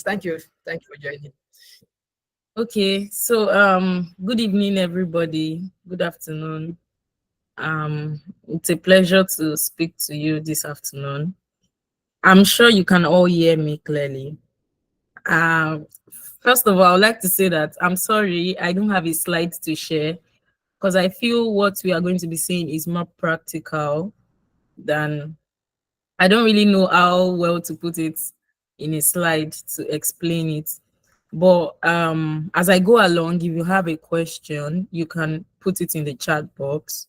Thank you. Thank you for joining. Okay, so good evening, everybody. Good afternoon. It's a pleasure to speak to you this afternoon. I'm sure you can all hear me clearly. Um, First of all, I would like to say that I'm sorry I don't have a slide to share because I feel what we are going to be saying is more practical than I don't really know how well to put it in a slide to explain it. But as I go along, if you have a question, you can put it in the chat box.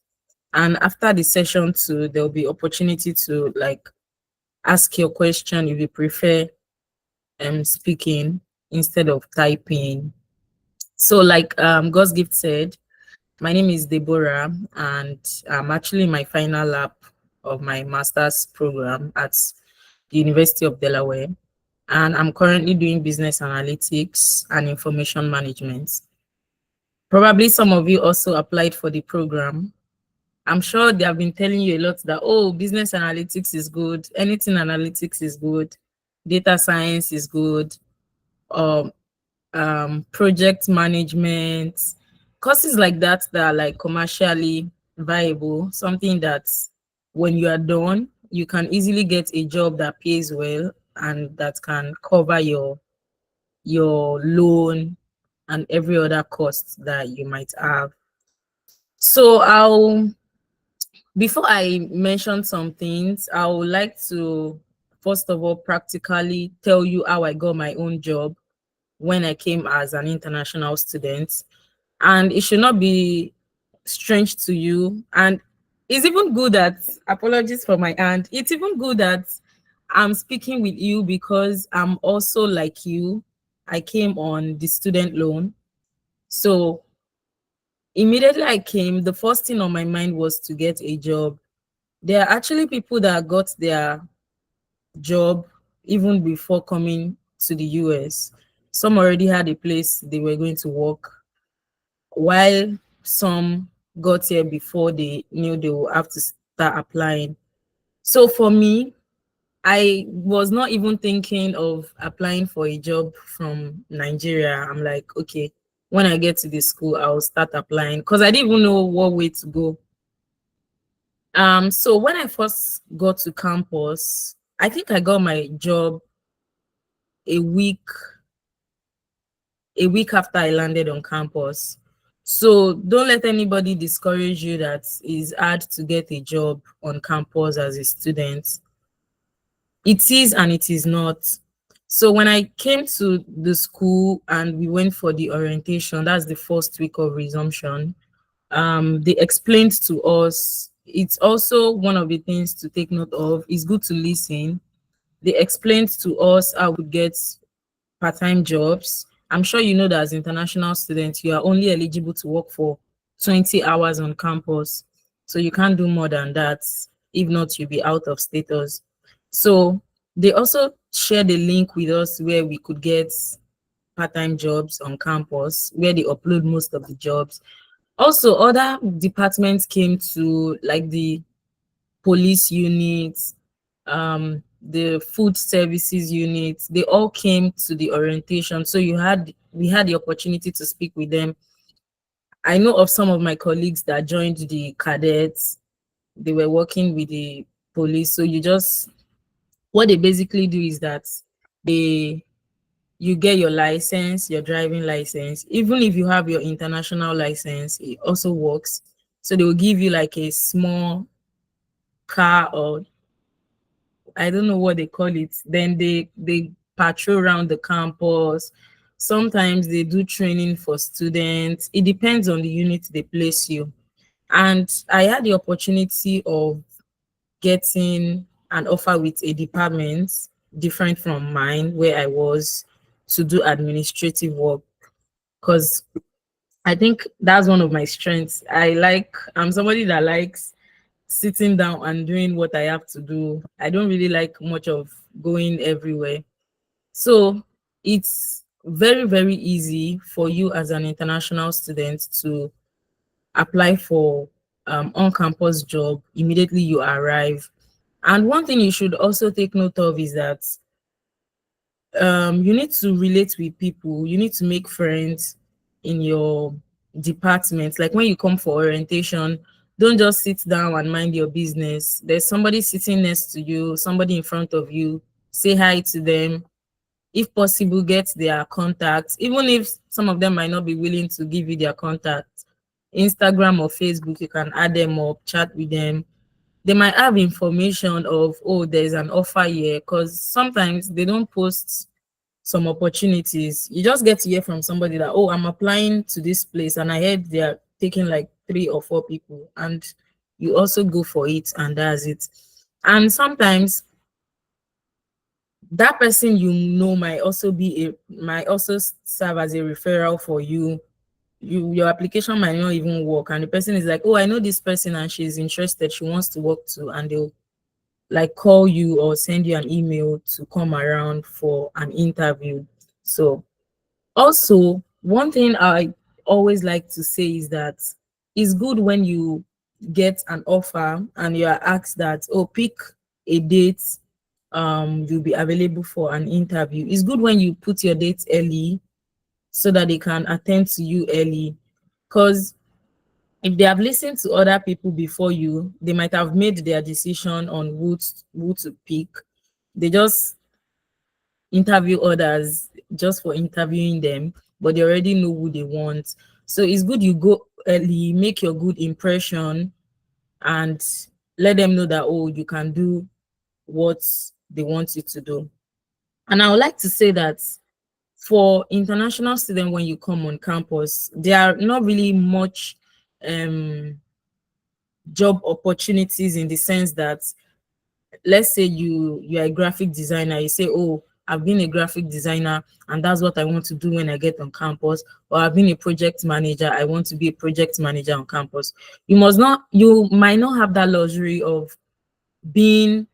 And after the session too, there'll be opportunity to like ask your question if you prefer speaking instead of typing. So like God's gift said, my name is Deborah and I'm actually in my final lap of my master's program at the University of Delaware. And I'm currently doing business analytics and information management. Probably some of you also applied for the program. I'm sure they have been telling you a lot that, oh, business analytics is good, anything analytics is good, data science is good, um, project management, courses like that that are like commercially viable, something that when you are done, you can easily get a job that pays well and that can cover your loan and every other cost that you might have. So before I mention some things, I would like to first of all practically tell you how I got my own job when I came as an international student. And it should not be strange to you. And it's even good that, apologies for my hand, it's even good that I'm speaking with you because I'm also like you. I came on the student loan. So immediately I came, the first thing on my mind was to get a job. There are actually people that got their job even before coming to the US. Some already had a place they were going to work, while some got here before they knew they will have to start applying. So for me, I was not even thinking of applying for a job from Nigeria. I'm like, okay, when I get to the school, I'll start applying because I didn't even know what way to go. So when I first got to campus, I think I got my job a week a week after I landed on campus. So don't let anybody discourage you that it's hard to get a job on campus as a student. It is and it is not. So when I came to the school and we went for the orientation, that's the first week of resumption, they explained to us, it's also one of the things to take note of. It's good to listen. They explained to us how we get part-time jobs. I'm sure you know that as international students, you are only eligible to work for 20 hours on campus. So you can't do more than that. If not, you'll be out of status. So they also shared a link with us where we could get part-time jobs on campus, where they upload most of the jobs. Also, other departments came to, like the police units, the food services units, they all came to the orientation. So we had the opportunity to speak with them. I know of some of my colleagues that joined the cadets, they were working with the police. So what they basically do is that they you get your license, your driving license. Even if you have your international license, it also works. So they will give you like a small car, or I don't know what they call it. Then they patrol around the campus. Sometimes they do training for students. It depends on the unit they place you. And I had the opportunity of getting an offer with a department different from mine where I was, to do administrative work, because I think that's one of my strengths. I'm somebody that likes sitting down and doing what I have to do. I don't really like much of going everywhere. So it's very, very easy for you as an international student to apply for on-campus job immediately you arrive. And one thing you should also take note of is that you need to relate with people. You need to make friends in your department. Like when you come for orientation, don't just sit down and mind your business. There's somebody sitting next to you, somebody in front of you. Say hi to them. If possible, get their contacts, even if some of them might not be willing to give you their contacts. Instagram or Facebook, you can add them up, chat with them. They might have information of, oh, there's an offer here, because sometimes they don't post some opportunities. You just get to hear from somebody that, oh, I'm applying to this place and I heard they're taking like 3 or 4 people, and you also go for it, and that's it. And sometimes that person might also serve as a referral for you. Your application might not even work, and the person is like, oh, I know this person and she's interested, she wants to work too, and they'll like call you or send you an email to come around for an interview. So also, one thing I always like to say is that it's good when you get an offer and you are asked that, oh, pick a date you'll be available for an interview. It's good when you put your dates early so that they can attend to you early. Because if they have listened to other people before you, they might have made their decision on who to pick. They just interview others just for interviewing them, but they already know who they want. So it's good you go early, make your good impression, and let them know that, oh, you can do what they want you to do. And I would like to say that for international students, when you come on campus, there are not really much um, job opportunities, in the sense that, let's say you're a graphic designer, you say, oh, I've been a graphic designer and that's what I want to do when I get on campus, or I've been a project manager, I want to be a project manager on campus. You might not have that luxury of being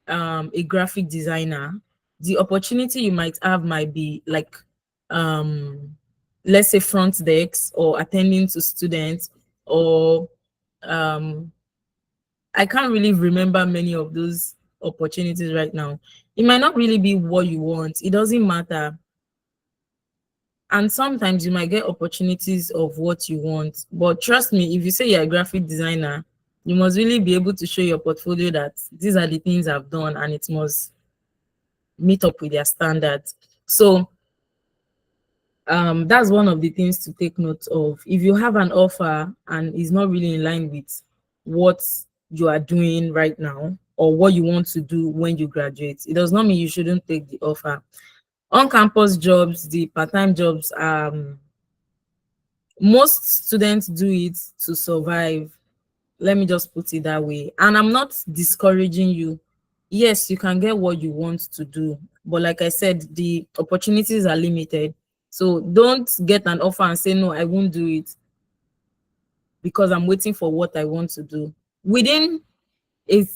a graphic designer. The opportunity you might have might be like, um let's say, front desks, or attending to students, or um I can't really remember many of those opportunities right now. It might not really be what you want. It doesn't matter. And sometimes you might get opportunities of what you want. But trust me, if you say you're a graphic designer, you must really be able to show your portfolio that these are the things I've done, and it must meet up with their standards. So that's one of the things to take note of. If you have an offer and is not really in line with what you are doing right now or what you want to do when you graduate, it does not mean you shouldn't take the offer. On-campus jobs, the part-time jobs, most students do it to survive. Let me just put it that way. And I'm not discouraging you. Yes, you can get what you want to do, but like I said, the opportunities are limited. So don't get an offer and say, no, I won't do it because I'm waiting for what I want to do. A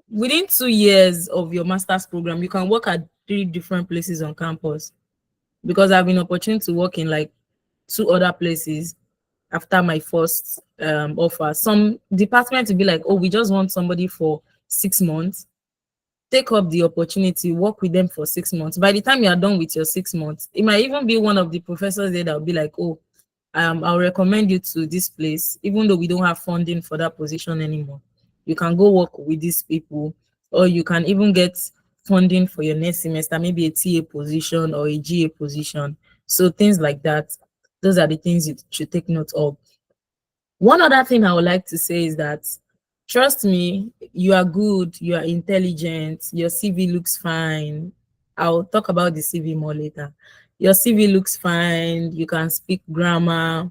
within 2 years of your master's program, you can work at 3 different places on campus, because I've been opportunity to work in like 2 other places after my first offer. Some departments will be like, oh, we just want somebody for 6 months. Take up the opportunity, work with them for 6 months. By the time you are done with your 6 months, it might even be one of the professors there that will be like, oh, I'll recommend you to this place, even though we don't have funding for that position anymore. You can go work with these people, or you can even get funding for your next semester, maybe a TA position or a GA position. So things like that. Those are the things you should take note of. One other thing I would like to say is that, trust me, you are good, you are intelligent, your CV looks fine. I'll talk about the CV more later. Your CV looks fine, you can speak grammar.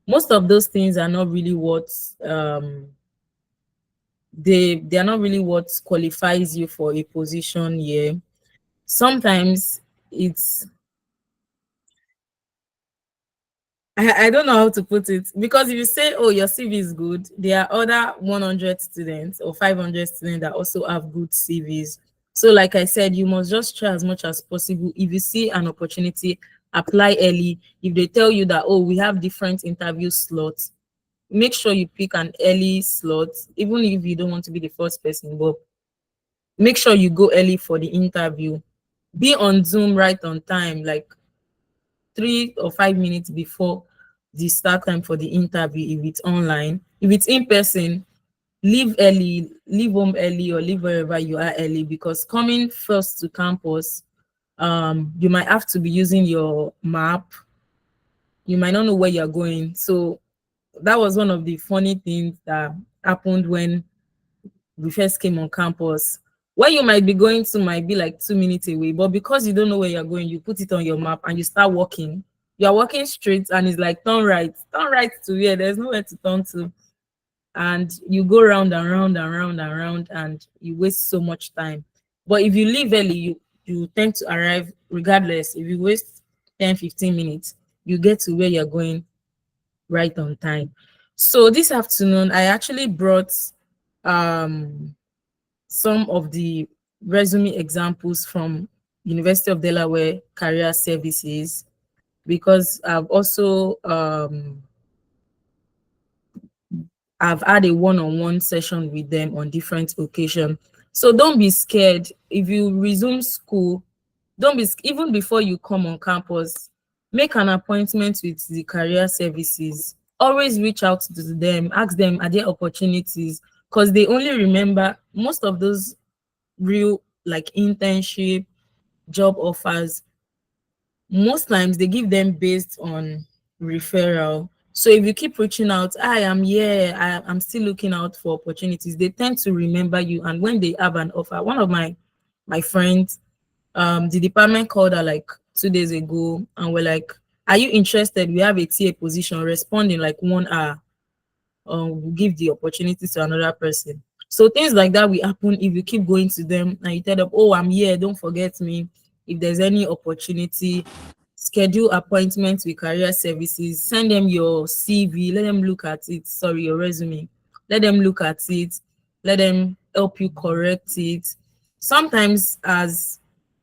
Most of those things are not really what they are not really what qualifies you for a position here. Sometimes it's I don't know how to put it, because if you say, oh, your CV is good, there are other 100 students or 500 students that also have good CVs. So like I said, you must just try as much as possible. If you see an opportunity, apply early. If they tell you that, oh, we have different interview slots, make sure you pick an early slot, even if you don't want to be the first person, but make sure you go early for the interview. Be on Zoom right on time, like 3 or 5 minutes before the start time for the interview if it's online. If it's in person, leave early, leave home early, or leave wherever you are early, because coming first to campus, you might have to be using your map. You might not know where you're going. So that was one of the funny things that happened when we first came on campus. Where you might be going to might be like 2 minutes away, but because you don't know where you're going, you put it on your map and you start walking. You're walking straight and it's like turn right to where there's nowhere to turn to. And you go round and round and round and round and you waste so much time. But if you leave early, you tend to arrive regardless. If you waste 10, 15 minutes, you get to where you're going right on time. So this afternoon, I actually brought um some of the resume examples from University of Delaware Career Services, because I've had a one-on-one session with them on different occasions. So don't be scared if you resume school. Don't be even before you come on campus. Make an appointment with the career services. Always reach out to them. Ask them, are there opportunities? Because they only remember most of those real like internship job offers. Most times they give them based on referral. So if you keep reaching out, I am here, I'm still looking out for opportunities, they tend to remember you. And when they have an offer, one of my friends, the department called her like 2 days ago and we're like, are you interested? We have a TA position, respond in like 1 hour. Will give the opportunity to another person. So things like that will happen if you keep going to them and you tell them, oh, I'm here, don't forget me. If there's any opportunity, schedule appointments with career services, send them your CV, let them look at it, sorry, your resume. Let them look at it, let them help you correct it. Sometimes as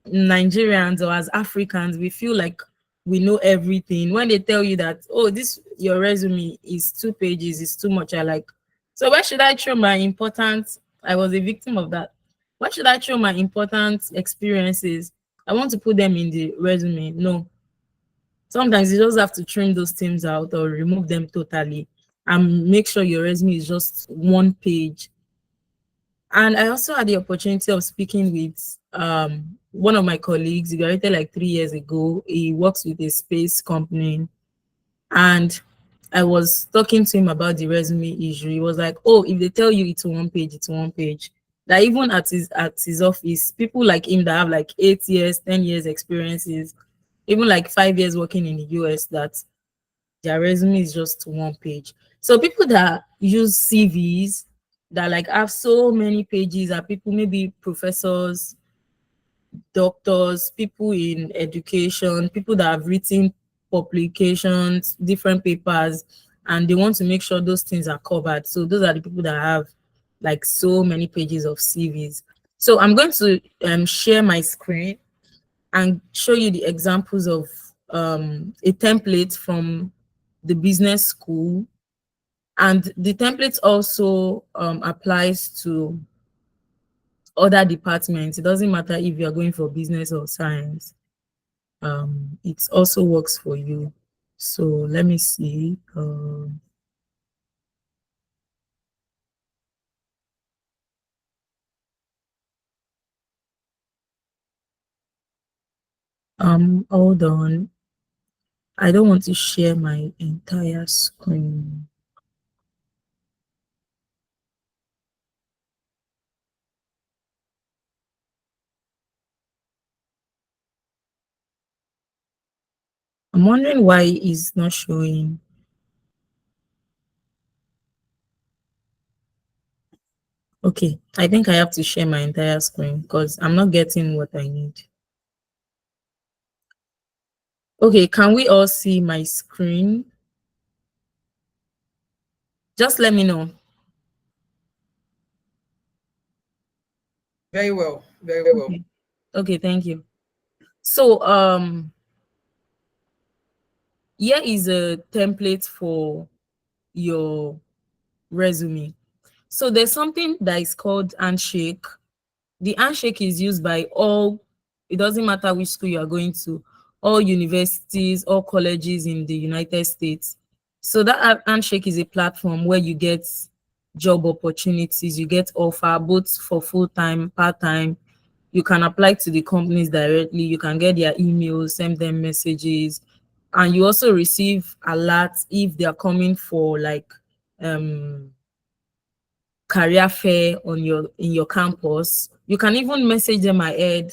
Nigerians or as Africans, we feel like we know everything. When they tell you that, oh, this your resume is 2 pages, is too much, I like, so where should I throw my important, I was a victim of that. Where should I throw my important experiences? I want to put them in the resume. No. Sometimes you just have to trim those things out or remove them totally and make sure your resume is just 1 page. And I also had the opportunity of speaking with one of my colleagues. He graduated like 3 years ago. He works with a space company. And I was talking to him about the resume issue. He was like, oh, if they tell you it's 1 page, it's 1 page. That even at his office, people like him that have like 8 years, 10 years experiences, even like 5 years working in the US, that their resume is just 1 page. So people that use CVs that like have so many pages are people, maybe professors, doctors, people in education, people that have written publications, different papers, and they want to make sure those things are covered. So those are the people that have like so many pages of CVs. So I'm going to share my screen and show you the examples of a template from the business school. And the template also applies to other departments. It doesn't matter if you're going for business or science. It also works for you. So let me see. Hold on. I don't want to share my entire screen. I'm wondering why it's not showing. Okay, I think I have to share my entire screen because I'm not getting what I need. Okay, can we all see my screen? Just let me know. Very well, very well. Okay. Okay, thank you. So here is a template for your resume. So there's something that is called handshake. The handshake is used by all It doesn't matter which school you are going to, all universities, all colleges in the United States. So that handshake is a platform where you get job opportunities, you get offer both for full-time, part-time. You can apply to the companies directly, you can get their emails, send them messages, and you also receive alerts if they are coming for like career fair on your in your campus. You can even message them ahead.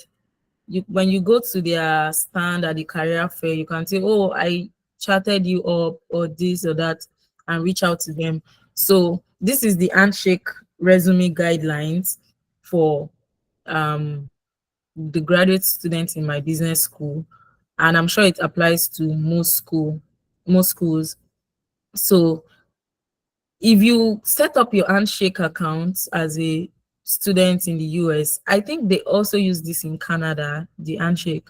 When you go to their stand at the career fair, you can say, oh, I chatted you up or this or that, and reach out to them. So this is the handshake resume guidelines for um the graduate students in my business school, and I'm sure it applies to most schools. So if you set up your handshake account as a student in the US, I think they also use this in Canada, the handshake.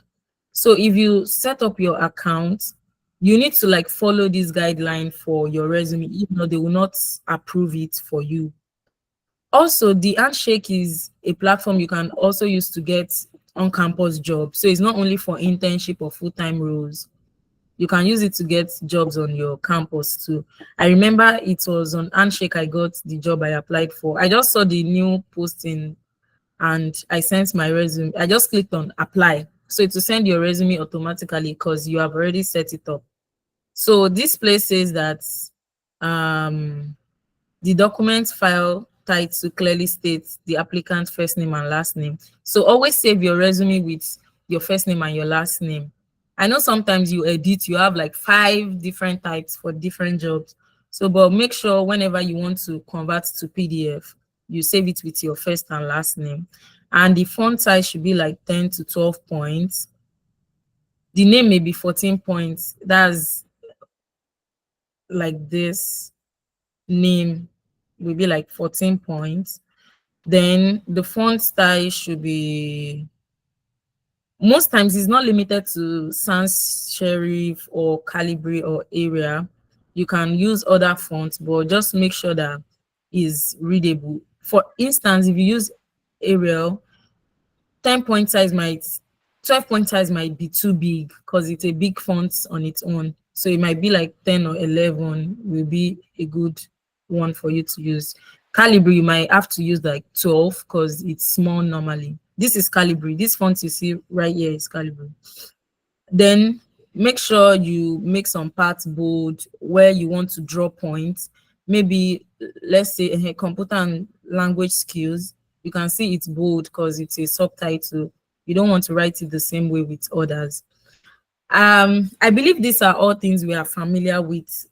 So if you set up your account, you need to like follow this guideline for your resume. If not, they will not approve it for you. Also, the handshake is a platform you can also use to get on-campus jobs. So it's not only for internship or full-time roles. You can use it to get jobs on your campus too. I remember it was on handshake I got the job I applied for. I just saw the new posting and I sent my resume. I just clicked on apply. So it will send your resume automatically because you have already set it up. So this place says that um the document file title clearly states the applicant's first name and last name. So always save your resume with your first name and your last name. I know sometimes you edit, you have like 5 different types for different jobs. So, but make sure whenever you want to convert to PDF, you save it with your first and last name. And the font size should be like 10 to 12 points. The name may be 14 points. That's like this. Name will be like 14 points. Then the font style should be, most times it's not limited to sans serif or calibri or area. You can use other fonts, but just make sure that is readable. For instance, if you use Arial, 10 point size might 12 point size might be too big because it's a big font on its own. So it might be like 10 or 11 will be a good one for you to use. Calibri, you might have to use like 12 because it's small normally. This is Calibri. This font you see right here is Calibri. Then make sure you make some parts bold where you want to draw points. Maybe let's say computer and language skills. You can see it's bold because it's a subtitle. You don't want to write it the same way with others. I believe these are all things we are familiar with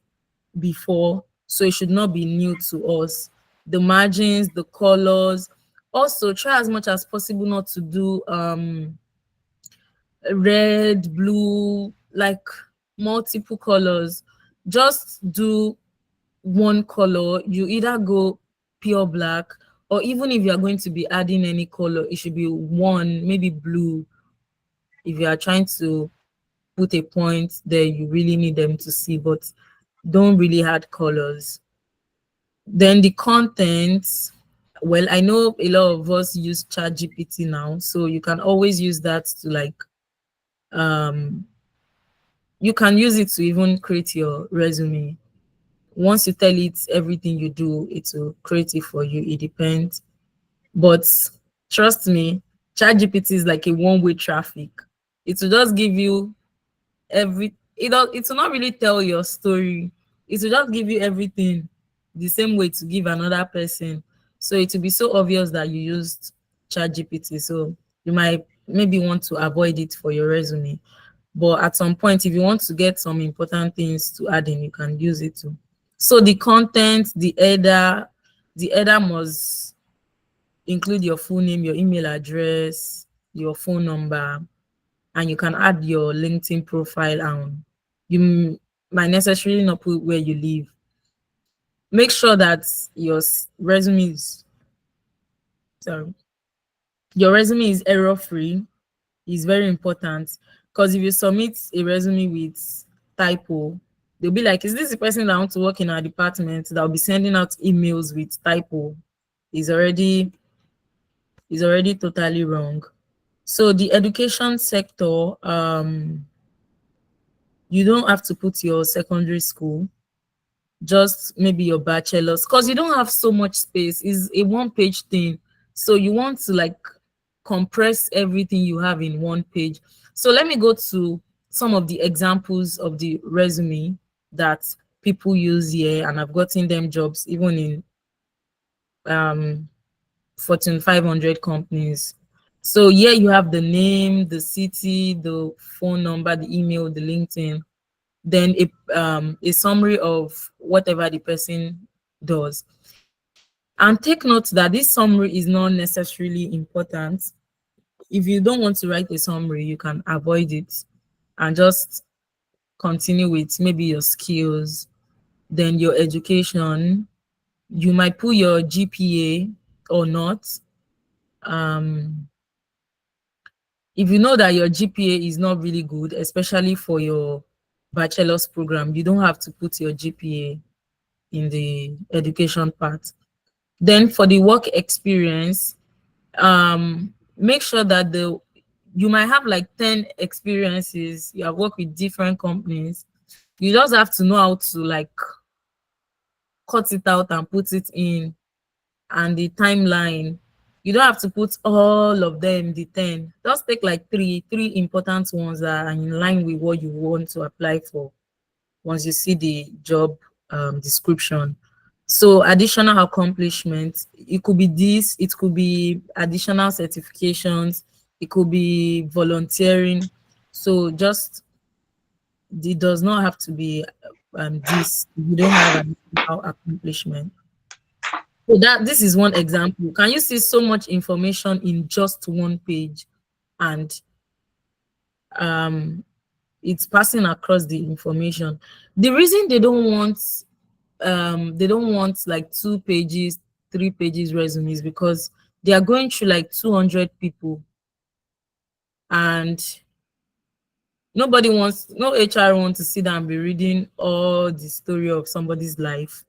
before, so it should not be new to us. The margins, the colors. Also, try as much as possible not to do red, blue, like multiple colors. Just do one color. You either go pure black, or even if you are going to be adding any color, it should be one, maybe blue. If you are trying to put a point there, you really need them to see, but don't really add colors. Then the content, well, I know a lot of us use ChatGPT now, so you can always use that to like you can use it to even create your resume. Once you tell it everything you do, it will create it for you. It depends. But trust me, ChatGPT is like a one-way traffic. It will just give you it will not really tell your story. It will just give you everything the same way to give another person. So it will be so obvious that you used ChatGPT. So you might maybe want to avoid it for your resume. But at some point, if you want to get some important things to add in, you can use it too. So the content, the header must include your full name, your email address, your phone number, and you can add your LinkedIn profile, and you might necessarily not put where you live. Make sure that resume is sorry, your resume is error free. Is very important, because if you submit a resume with typo, they'll be like, is this the person that wants to work in our department that will be sending out emails with typo? Is already totally wrong. So the education sector, you don't have to put your secondary school, just maybe your bachelor's, because you don't have so much space. Is a one-page thing, so you want to like compress everything you have in one page. So let me go to some of the examples of the resume that people use here, and I've gotten them jobs even in um Fortune 500 companies. So here you have the name, the city, the phone number, the email, the LinkedIn, then a summary of whatever the person does. And take note that this summary is not necessarily important. If you don't want to write a summary, you can avoid it and just continue with maybe your skills, then your education. You might put your GPA or not. Um, if you know that your GPA is not really good, especially for your bachelor's program, you don't have to put your GPA in the education part. Then for the work experience, make sure that you might have like 10 experiences. You have worked with different companies. You just have to know how to like cut it out and put it in, and the timeline. You don't have to put all of them, the 10. Just take like three important ones that are in line with what you want to apply for once you see the job description. So additional accomplishments, it could be this, it could be additional certifications, it could be volunteering. So just, it does not have to be this. You don't have an additional accomplishment. So that this is one example. Can you see so much information in just one page, and um, it's passing across the information. The reason they don't want like 2 pages, 3 pages resumes, because they are going through like 200 people, and no HR wants to sit down and be reading all the story of somebody's life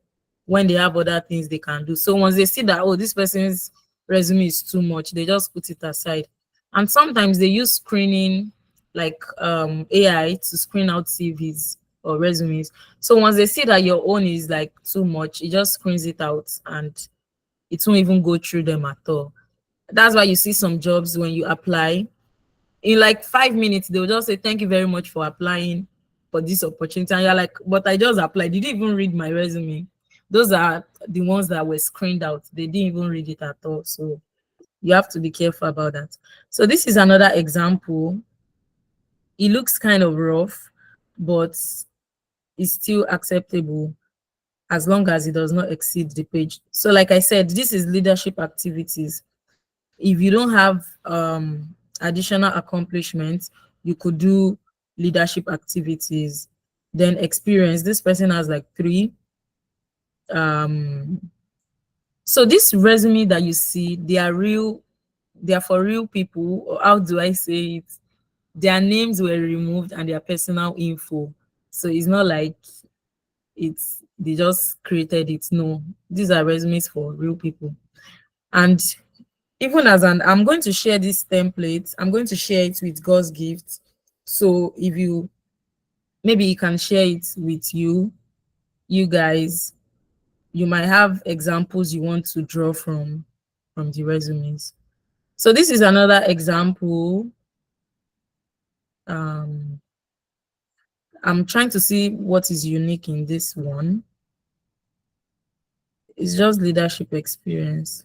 when they have other things they can do. So once they see that, oh, this person's resume is too much, they just put it aside. And sometimes they use screening, like AI, to screen out CVs or resumes. So once they see that your own is like too much, it just screens it out and it won't even go through them at all. That's why you see some jobs when you apply, in like 5 minutes, they'll just say, thank you very much for applying for this opportunity. And you're like, but I just applied. Did you even read my resume? Those are the ones that were screened out. They didn't even read it at all. So you have to be careful about that. So this is another example. It looks kind of rough, but it's still acceptable as long as it does not exceed the page. So like I said, this is leadership activities. If you don't have additional accomplishments, you could do leadership activities. Then experience, this person has like 3. So this resume that you see, they are real, they are for real people, or how do I say it? Their names were removed and their personal info. So it's not like it's they just created it. No, these are resumes for real people. And even as an, I'm going to share this template, I'm going to share it with God's gift. So if you, maybe you can share it with you guys, you might have examples you want to draw from the resumes. So this is another example. I'm trying to see what is unique in this one. It's just leadership experience.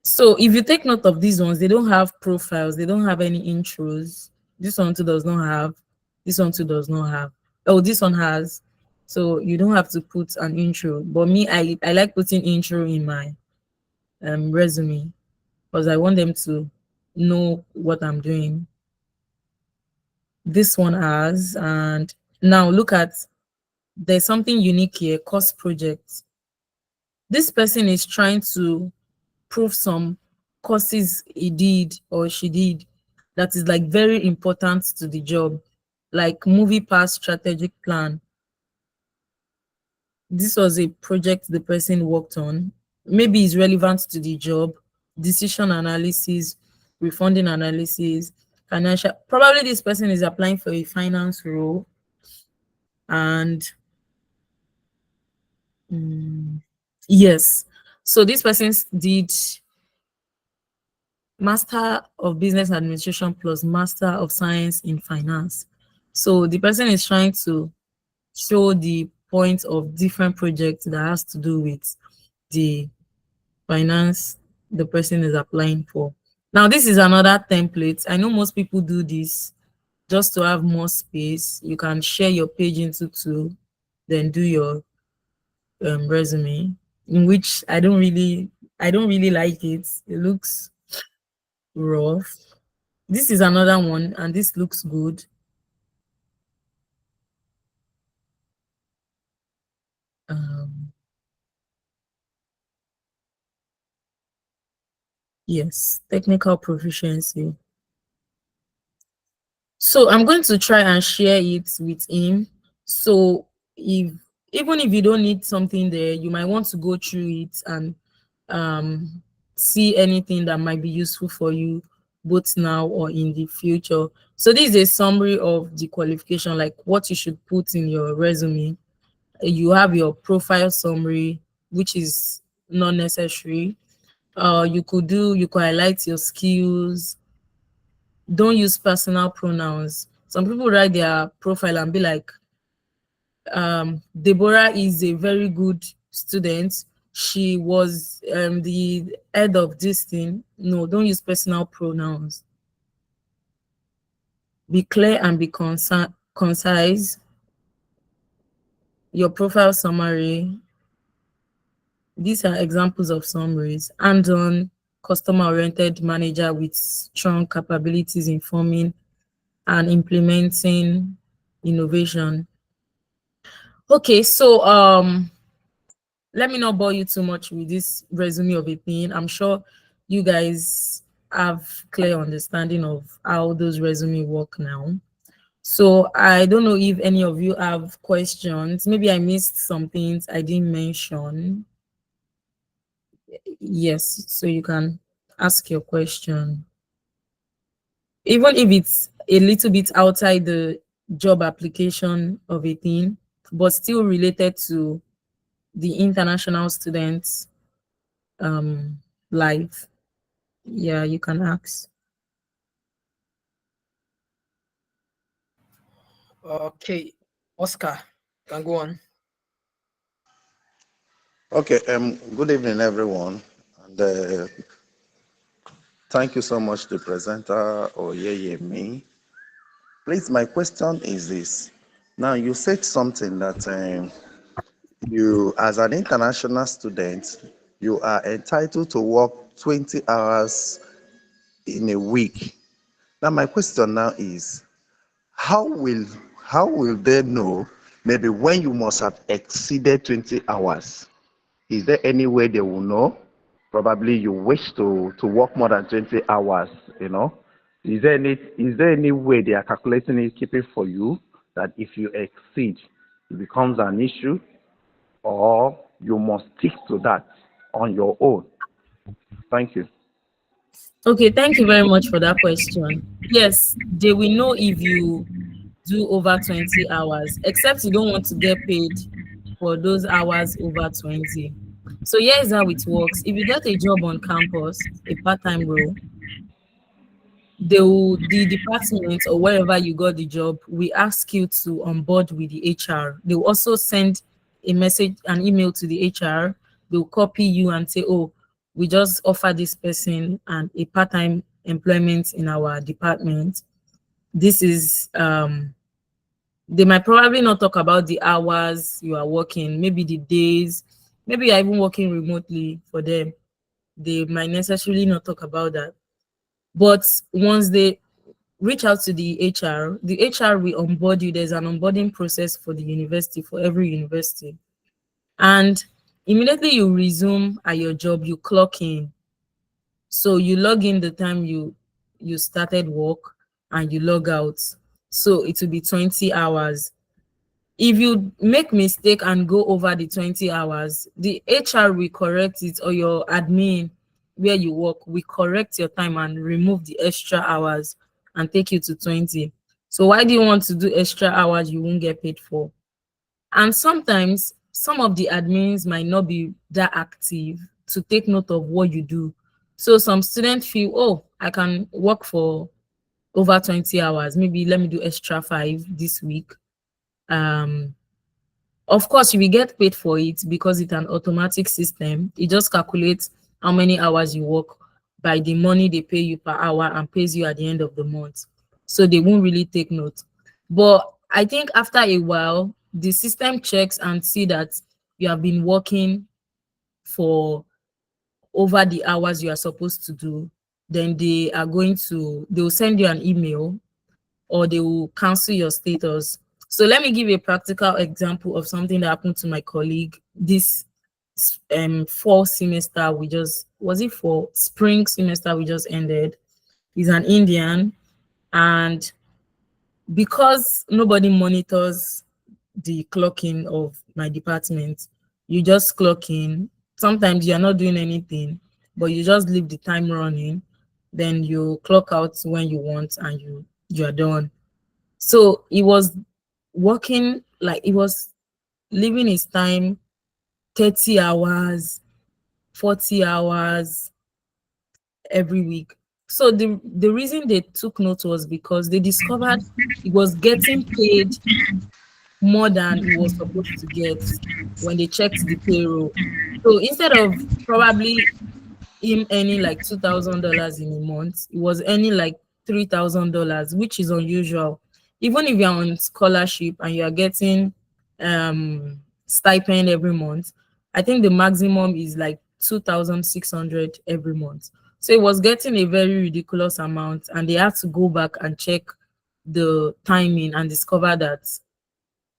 So if you take note of these ones, they don't have profiles, they don't have any intros. This one too does not have, this one too does not have. Oh, this one has. So you don't have to put an intro. But me, I like putting intro in my resume because I want them to know what I'm doing. This one has, and now look at, there's something unique here, course projects. This person is trying to prove some courses he did or she did that is like very important to the job, like movie pass strategic plan. This was a project the person worked on. Maybe it's relevant to the job, decision analysis, refunding analysis, financial. Probably this person is applying for a finance role, and yes, so this person did Master of Business Administration plus Master of Science in Finance. So the person is trying to show the point of different projects that has to do with the finance the person is applying for. Now, this is another template. I know most people do this just to have more space. You can share your page into two, then do your resume, in which I don't really like it. It looks rough. This is another one, and this looks good. Yes, technical proficiency. So I'm going to try and share it with him. So if even if you don't need something there, you might want to go through it and um, see anything that might be useful for you both now or in the future. So this is a summary of the qualification, like what you should put in your resume. You have your profile summary, which is not necessary. You could highlight your skills. Don't use personal pronouns. Some people write their profile and be like, Deborah is a very good student. She was the head of this thing. No, don't use personal pronouns. Be clear and be concise. Your profile summary. These are examples of summaries. Hands-on, customer-oriented manager with strong capabilities in forming and implementing innovation. Okay, so let me not bore you too much with this resume of a thing. I'm sure you guys have clear understanding of how those resume work now. So I don't know if any of you have questions. Maybe I missed some things I didn't mention. Yes, so you can ask your question. Even if it's a little bit outside the job application of a thing, but still related to the international students life. Yeah, you can ask. Okay, Oscar, can go on. Okay, good evening, everyone. And thank you so much, the presenter, Oyeyemi. Please, my question is this. Now, you said something that you, as an international student, you are entitled to work 20 hours in a week. Now, my question now is, how will how will they know maybe when you must have exceeded 20 hours? Is there any way they will know? Probably you wish to work more than 20 hours, you know. Is there any way they are calculating it, keeping for you, that if you exceed, it becomes an issue, or you must stick to that on your own? Thank you. Okay, thank you very much for that question. Yes, they will know if you do over 20 hours, except you don't want to get paid for those hours over 20. So here's how it works. If you get a job on campus, a part-time role, the department or wherever you got the job, we ask you to onboard with the HR. They will also send a message, an email to the HR. They'll copy you and say, oh, we just offer this person and a part-time employment in our department. This is they might probably not talk about the hours you are working, maybe the days, maybe you're even working remotely for them. They might necessarily not talk about that. But once they reach out to the HR will onboard you. There's an onboarding process for the university, for every university. And immediately you resume at your job, you clock in. So you log in the time you started work and you log out. So it will be 20 hours. If you make mistake and go over the 20 hours, the HR will correct it, or your admin where you work, we correct your time and remove the extra hours and take you to 20. So why do you want to do extra hours you won't get paid for? And sometimes some of the admins might not be that active to take note of what you do. So some students feel, oh, I can work for over 20 hours. Maybe let me do extra 5 this week. Of course, you will get paid for it because it's an automatic system. It just calculates how many hours you work by the money they pay you per hour and pays you at the end of the month. So they won't really take note. But I think after a while, the system checks and see that you have been working for over the hours you are supposed to do. Then they will send you an email or they will cancel your status. So let me give you a practical example of something that happened to my colleague this fall semester. For spring semester we just ended. He's an Indian, and because nobody monitors the clocking of my department, you just clock in. Sometimes you're not doing anything, but you just leave the time running. Then you clock out when you want and you're done. So he was working, like he was leaving his time 30 hours, 40 hours every week. So the reason they took note was because they discovered he was getting paid more than he was supposed to get when they checked the payroll. So instead of probably him earning like $2,000 in a month, he was earning like $3,000, which is unusual. Even if you're on scholarship and you're getting stipend every month, I think the maximum is like 2,600 every month. So it was getting a very ridiculous amount, and they had to go back and check the timing and discover that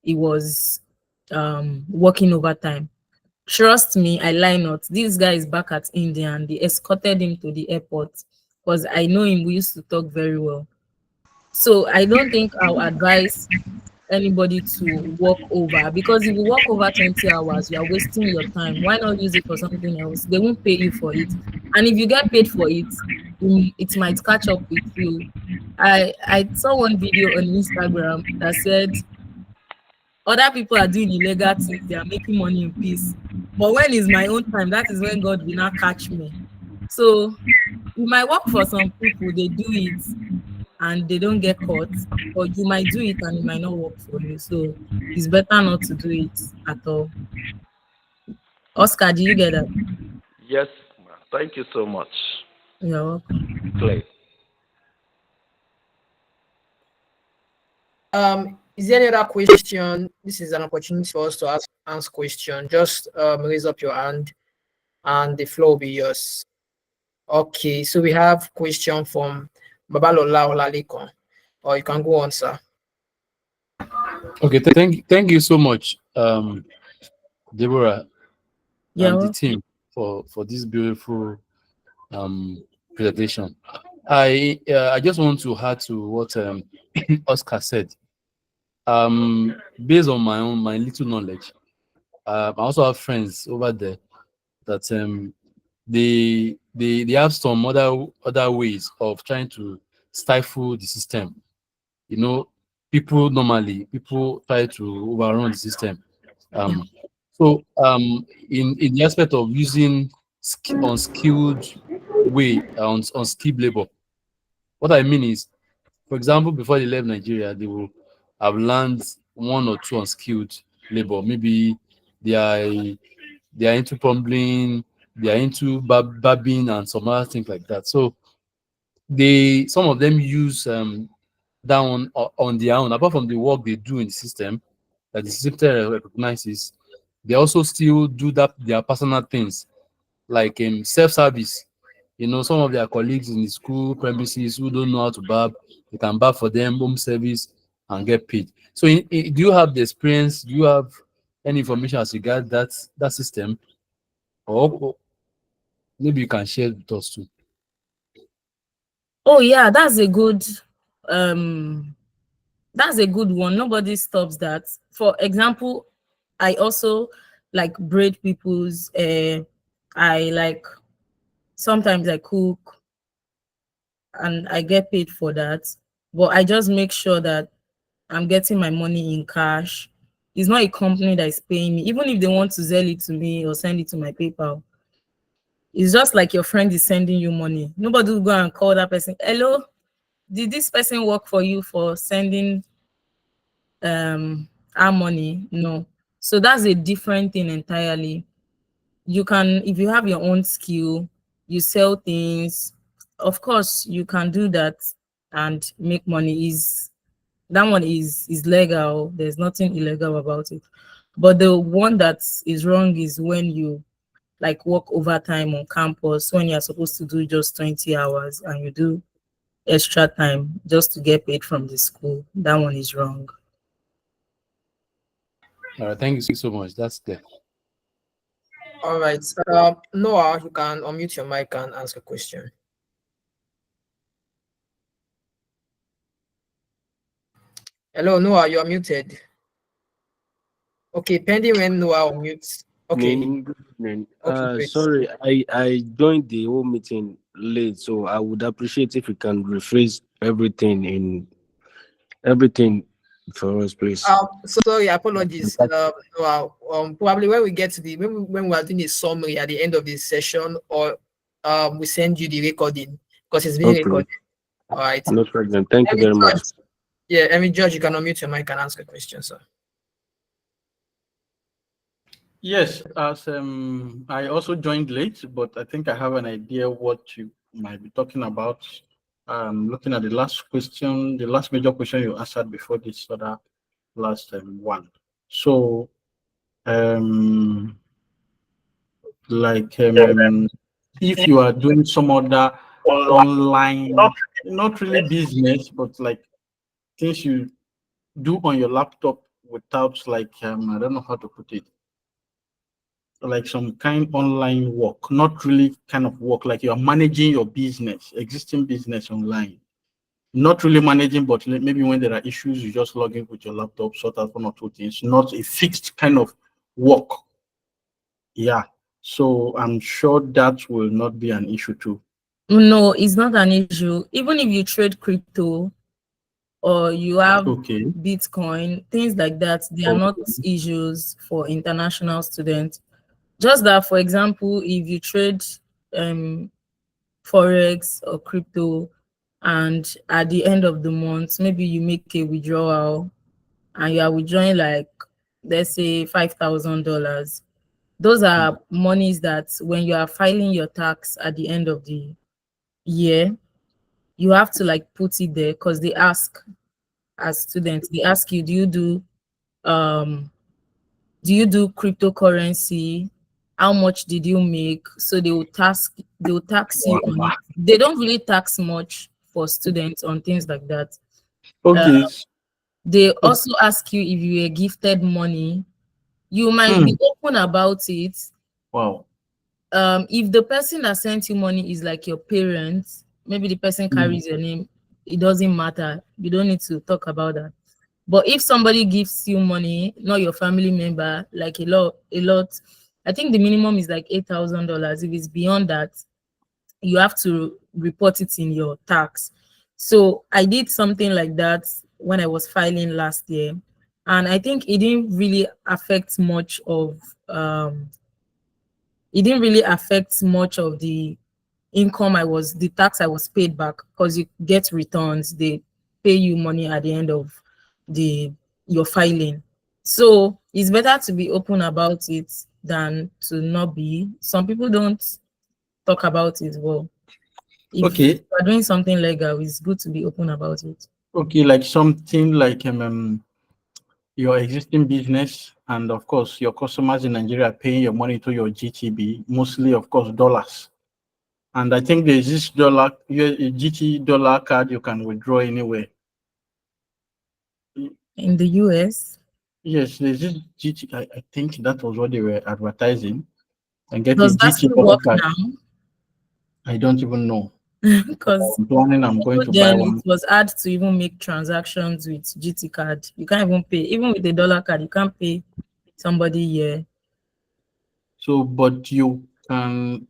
he was working overtime. Trust me, I lie not. This guy is back at India and they escorted him to the airport because I know him. We used to talk very well. So I don't think I'll advise anybody to work over, because if you work over 20 hours, you are wasting your time. Why not use it for something else? They won't pay you for it. And if you get paid for it, it might catch up with you. I saw one video on Instagram that said other people are doing illegal things, they are making money in peace. But when it's my own time, that is when God will not catch me. So it might work for some people, they do it and they don't get caught, but you might do it and it might not work for you. So it's better not to do it at all. Oscar, do you get that? Yes, thank you so much. You're welcome. Clay. Is there any other question? This is an opportunity for us to ask question. Just raise up your hand and the floor will be yours. Okay, so we have question from Babalola Olalikon. Or you can go on, sir. Okay, thank you so much, Deborah and the team for this beautiful presentation. I just want to add to what Oscar said. Based on my little knowledge, I also have friends over there that they have some other ways of trying to stifle the system. You know, people try to overrun the system. So in the aspect of using unskilled way unskilled labor, what I mean is, for example, before they left Nigeria, they will have learned one or two unskilled labor. Maybe they are into plumbing, they are into barbing and some other things like that. So some of them use that on their own, apart from the work they do in the system that the system recognizes. They also still do their personal things like self-service. You know, some of their colleagues in the school premises who don't know how to barb, they can barb for them, home service, and get paid. So do you have the experience? Do you have any information as regards that system? Or maybe you can share with us too. Oh yeah, that's a good one. Nobody stops that. For example, I also like braid people's I like sometimes I cook and I get paid for that. But I just make sure that I'm getting my money in cash. It's not a company that is paying me. Even if they want to sell it to me or send it to my PayPal, it's just like your friend is sending you money. Nobody will go and call that person. Hello, did this person work for you for sending our money? No. So that's a different thing entirely. You can, if you have your own skill, you sell things, of course you can do that and make money. Is that one is legal, there's nothing illegal about it. But the one that is wrong is when you like work overtime on campus when you're supposed to do just 20 hours and you do extra time just to get paid from the school. That one is wrong. All right, thank you so much. That's clear. All right. Noah, you can unmute your mic and ask a question. Hello, Noah, you are muted. Okay, pending when Noah unmutes. Okay. Good evening. Okay, great. Sorry, I joined the whole meeting late, so I would appreciate if you can rephrase everything for us, please. Sorry, apologies. Noah, probably when we get to the when we are doing a summary at the end of this session, or we send you the recording because it's being Okay. recorded. All right. No problem. Thank you very much. Yeah, I mean, George, you can unmute your mic and ask a question, sir. Yes, as I also joined late, but I think I have an idea what you might be talking about. Looking at the last question, the last major question you answered before this other last one. So, if you are doing some other online, not really business, but like things you do on your laptop without like I don't know how to put it, like some kind online work, not really kind of work, like you're managing your business, existing business online. Not really managing, but maybe when there are issues, you just log in with your laptop, sort out one or two things, not a fixed kind of work. Yeah. So I'm sure that will not be an issue too. No, it's not an issue. Even if you trade crypto or you have Bitcoin, things like that, they are not issues for international students. Just that, for example, if you trade Forex or crypto, and at the end of the month, maybe you make a withdrawal and you are withdrawing like, let's say $5,000. Those are monies that when you are filing your tax at the end of the year, you have to like put it there because they ask, as students, they ask you, do you do cryptocurrency? How much did you make? So they will tax you on it. They don't really tax much for students on things like that. Okay. They also ask you if you were gifted money. You might be open about it. Wow. If the person that sent you money is like your parents, maybe the person carries your name, it doesn't matter. You don't need to talk about that. But if somebody gives you money, not your family member, like a lot, I think the minimum is like $8,000. If it's beyond that, you have to report it in your tax. So I did something like that when I was filing last year, and I think it didn't really affect much of the income the tax I was paid back, because you get returns, they pay you money at the end of your filing. So it's better to be open about it than to not be. Some people don't talk about it. Well, if you are doing something legal, it's good to be open about it. Okay, like something like your existing business, and of course your customers in Nigeria paying your money to your GTB, mostly of course dollars. And I think there's this GT dollar card you can withdraw anywhere. In the US? Yes, there's this GT. I think that was what they were advertising. And get Does a that GT still dollar work card. now? I don't even know. Because I'm planning, I'm going to buy then one. it was hard to even make transactions with GT card. You can't even pay, even with the dollar card, you can't pay somebody here. So, but you can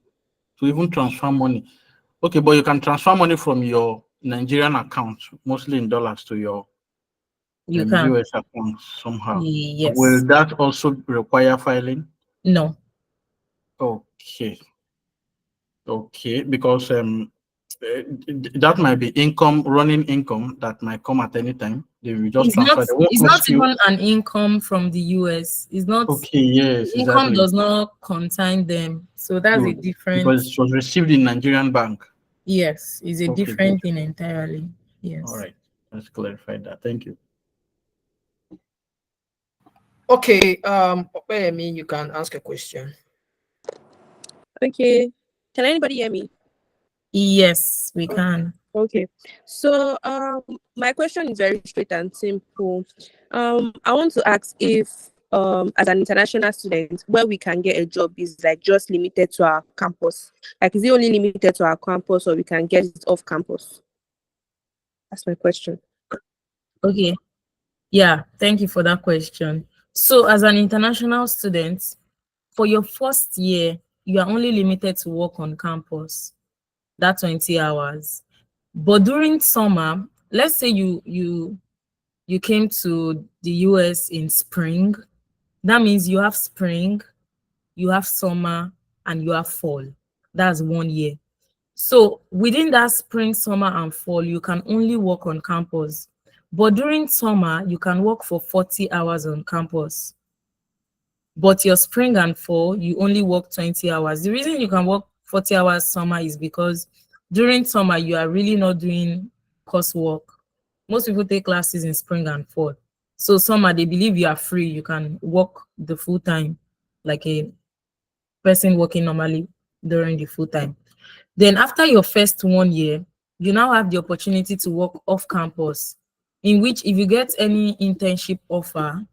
to even transfer money. Okay, but you can transfer money from your Nigerian account, mostly in dollars, to your You can. US account somehow. Yes. Will that also require filing? No. Okay. Okay, because that might be income, running income that might come at any time. They will just transfer. They won't It's ask not you. even an income from the US. It's not. Okay, yes, Income exactly. does not contain them. So that's a Good. different. Because it was received in Nigerian bank. Yes, it's a Okay, different good. thing entirely. Yes. All right, let's clarify that. Thank you. Okay, Oyeyemi, you can ask a question. Okay. Can anybody hear me? Yes, we can. Okay. So my question is very straight and simple. I want to ask if as an international student, where we can get a job is like just limited to our campus. Like, is it only limited to our campus, or we can get it off campus? That's my question. Okay. Yeah, thank you for that question. So as an international student, for your first year, you are only limited to work on campus. That's 20 hours. But during summer, let's say you came to the US in spring. That means you have spring, you have summer, and you have fall. That's 1 year. So within that spring, summer, and fall, you can only work on campus. But during summer, you can work for 40 hours on campus. But your spring and fall, you only work 20 hours. The reason you can work 40 hours summer is because during summer, you are really not doing coursework. Most people take classes in spring and fall. So summer, they believe you are free. You can work the full time, like a person working normally during the full time. Then after your first 1 year, you now have the opportunity to work off campus, in which if you get any internship offer,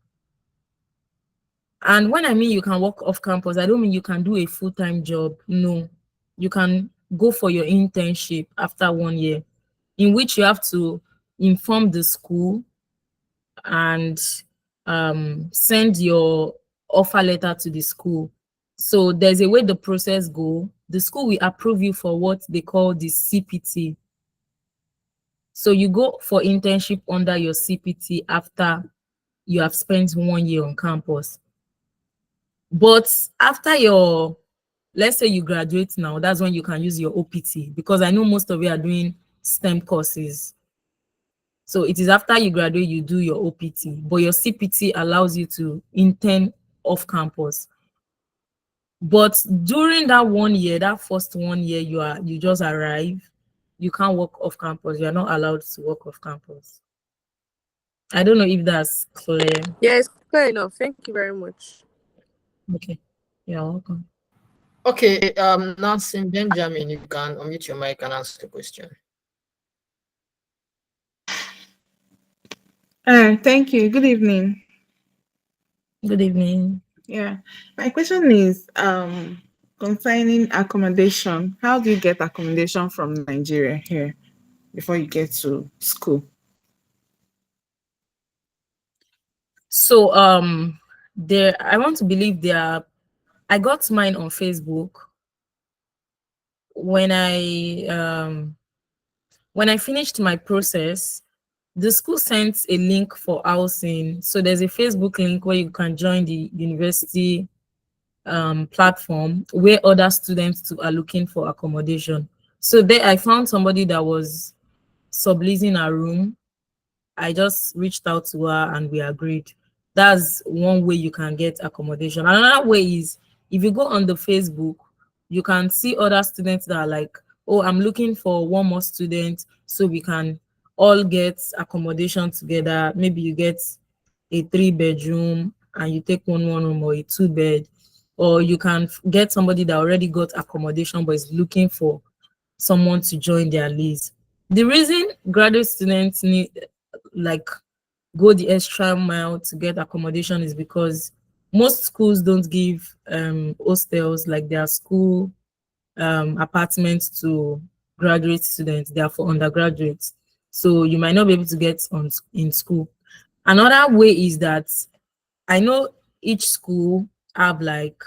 and when I mean you can work off campus, I don't mean you can do a full-time job. No, you can go for your internship after 1 year, in which you have to inform the school and send your offer letter to the school. So there's a way the process go. The school will approve you for what they call the CPT. So you go for internship under your CPT after you have spent 1 year on campus. But after your, let's say you graduate now, that's when you can use your OPT, because I know most of you are doing STEM courses. So it is after you graduate, you do your OPT, but your CPT allows you to intern off campus. But during that 1 year, that first 1 year, you just arrive, you can't work off campus. You're not allowed to work off campus. I don't know if that's clear. Yes, clear enough. Thank you very much. Okay, you're welcome. Okay, Nancy Benjamin, you can unmute your mic and ask the question. Thank you. Good evening. Good evening. Yeah, my question is concerning accommodation. How do you get accommodation from Nigeria here before you get to school? So there, I want to believe I got mine on Facebook. When I finished my process, the school sent a link for housing. So there's a Facebook link where you can join the university platform where other students too are looking for accommodation. So there I found somebody that was subleasing a room. I just reached out to her and we agreed. That's one way you can get accommodation. Another way is if you go on the Facebook, you can see other students that are like, oh, I'm looking for one more student so we can all get accommodation together. Maybe you get a 3-bedroom and you take one room, or a 2-bed, or you can get somebody that already got accommodation but is looking for someone to join their list. The reason graduate students need like go the extra mile to get accommodation is because most schools don't give hostels like their school apartments to graduate students. They are for undergraduates, so you might not be able to get on in school. Another way is that I know each school have like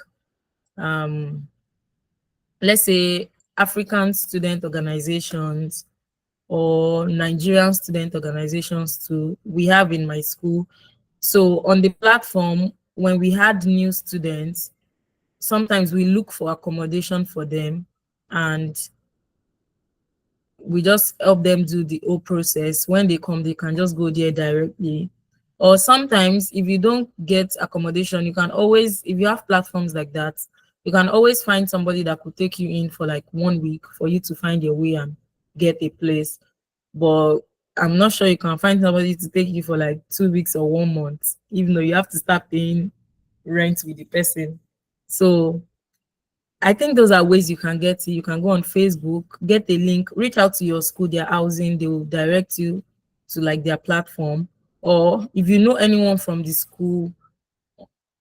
let's say African student organizations or Nigerian student organizations too. We have in my school. So on the platform, when we had new students, sometimes we look for accommodation for them, and we just help them do the whole process. When they come, they can just go there directly. Or sometimes if you don't get accommodation, you can always, if you have platforms like that, you can always find somebody that could take you in for like 1 week for you to find your way and get a place. But I'm not sure you can find somebody to take you for like 2 weeks or 1 month, even though you have to start paying rent with the person. So I think those are ways you can get it. You can go on Facebook, get a link, reach out to your school, their housing, they will direct you to like their platform. Or if you know anyone from the school,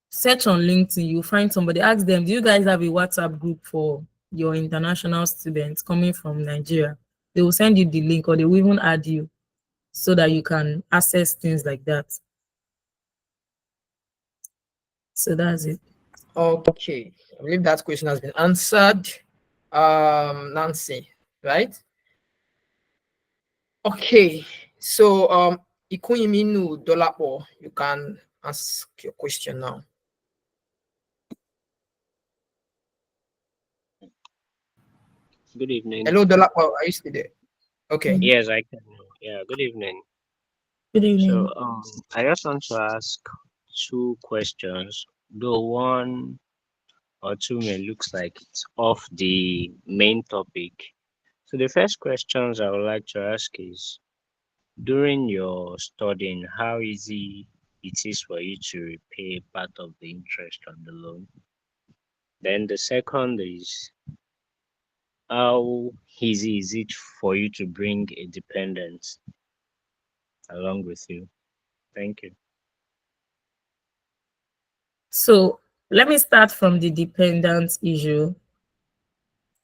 search on LinkedIn, you'll find somebody, ask them, do you guys have a WhatsApp group for your international students coming from Nigeria? They will send you the link, or they will even add you so that you can access things like that. So that's it. Okay, I believe that question has been answered. Nancy, right? Okay, so Ikuiminu Dolapo, you can ask your question now. Good evening. Hello, Dolapo, are you still there? Okay. Yes, I can. Yeah, good evening. Good evening. So I just want to ask 2 questions, though one or two may looks like it's off the main topic. So the first questions I would like to ask is, during your studying, how easy it is for you to repay part of the interest on the loan? Then the second is, how easy is it for you to bring a dependent along with you? Thank you. So let me start from the dependence issue.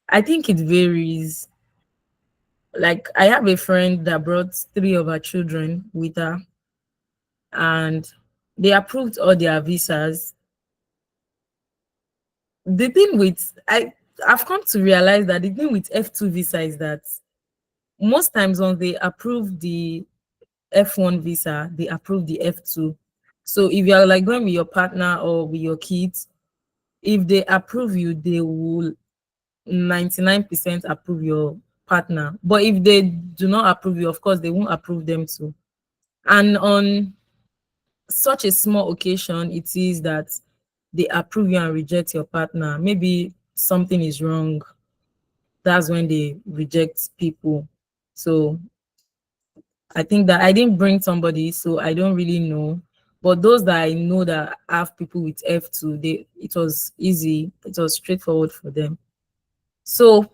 I think it varies. Like, I have a friend that brought 3 of her children with her, and they approved all their visas. The thing with I've come to realize that the thing with F2 visa is that most times when they approve the F1 visa, they approve the F2. So if you're like going with your partner or with your kids, if they approve you, they will 99% approve your partner. But if they do not approve you, of course, they won't approve them too. And on such a small occasion, it is that they approve you and reject your partner. Maybe something is wrong. That's when they reject people. So I think that I didn't bring somebody, so I don't really know. But those that I know that have people with F2, it was easy, it was straightforward for them. So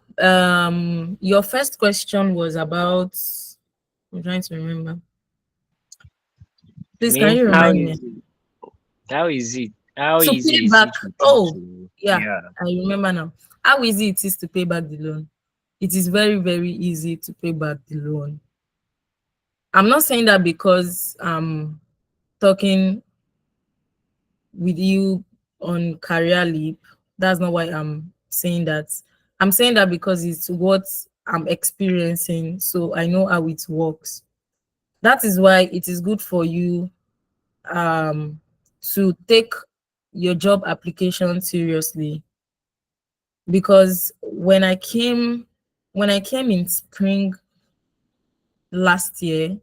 your first question was about, I'm trying to remember. Please, can you remind me? How easy is pay it back? for you Oh, to, yeah, I remember now. How easy it is to pay back the loan? It is very, very easy to pay back the loan. I'm not saying that because I'm talking with you on CareerLeap. That's not why I'm saying that. I'm saying that because it's what I'm experiencing, so I know how it works. That is why it is good for you to take your job application seriously. Because when I came in spring last year,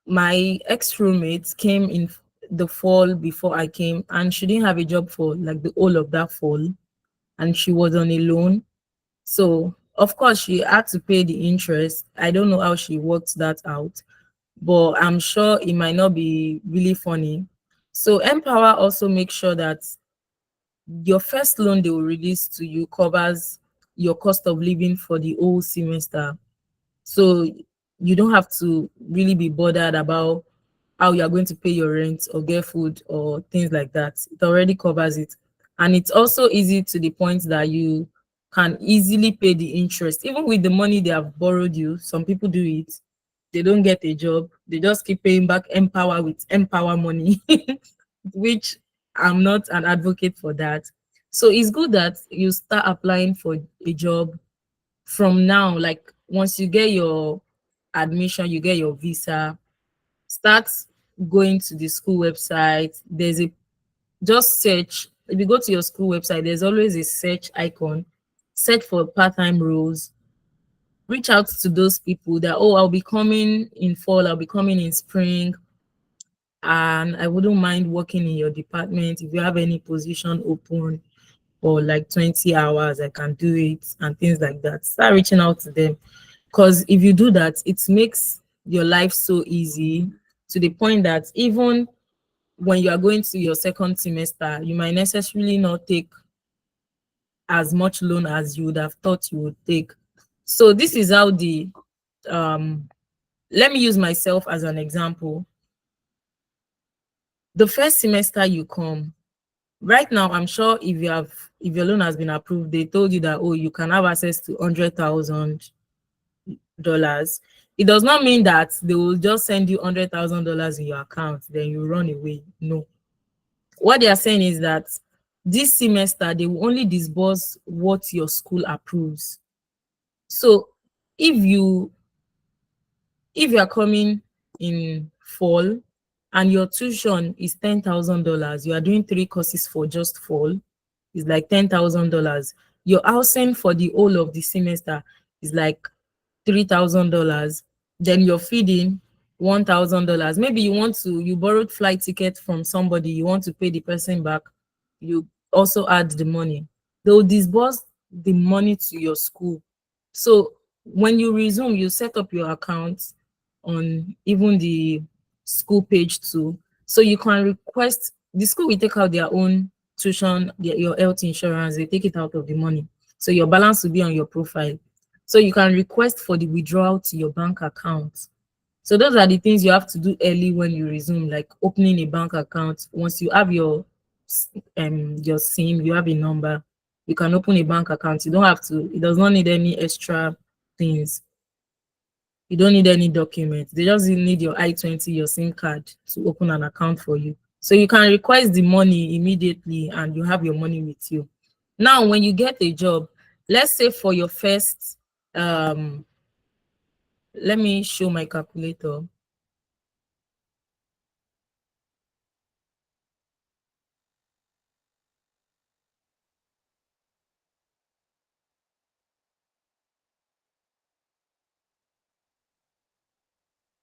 my ex-roommate came in the fall before I came, and she didn't have a job for like the whole of that fall, and she was on a loan. So of course she had to pay the interest. I don't know how she worked that out, but I'm sure it might not be really funny. So Empower also makes sure that your first loan they will release to you covers your cost of living for the whole semester. So you don't have to really be bothered about how you're going to pay your rent or get food or things like that. It already covers it. And it's also easy to the point that you can easily pay the interest. Even with the money they have borrowed you, some people do it. They don't get a job. They just keep paying back Empower with Empower money, which I'm not an advocate for that. So it's good that you start applying for a job from now. Like once you get your admission, you get your visa, start going to the school website. There's a just search. If you go to your school website, there's always a search icon. Search for part-time roles. Reach out to those people that, oh, I'll be coming in fall, I'll be coming in spring, and I wouldn't mind working in your department. If you have any position open or like 20 hours, I can do it, and things like that. Start reaching out to them. Because if you do that, it makes your life so easy, to the point that even when you are going to your second semester, you might necessarily not take as much loan as you would have thought you would take. So this is how the let me use myself as an example. The first semester you come, right now, I'm sure if your loan has been approved, they told you that, oh, you can have access to $100,000. It does not mean that they will just send you $100,000 in your account, then you run away. No. What they are saying is that this semester they will only disburse what your school approves. So if you are coming in fall and your tuition is $10,000, you are doing 3 courses for just fall, is like $10,000. Your housing for the whole of the semester is like $3,000. Then your feeding $1,000. Maybe you borrowed flight ticket from somebody, you want to pay the person back, you also add the money. They'll disburse the money to your school. So when you resume, you set up your account on even the school page too. So you can request, the school will take out their own tuition, your health insurance, they take it out of the money. So your balance will be on your profile. So you can request for the withdrawal to your bank account. So those are the things you have to do early when you resume, like opening a bank account. Once you have your SIM, you have a number, you can open a bank account. You don't have to, it does not need any extra things. You don't need any documents. They just need your I-20, your SIM card to open an account for you. So you can request the money immediately and you have your money with you. Now, when you get a job, let's say for your first, let me show my calculator.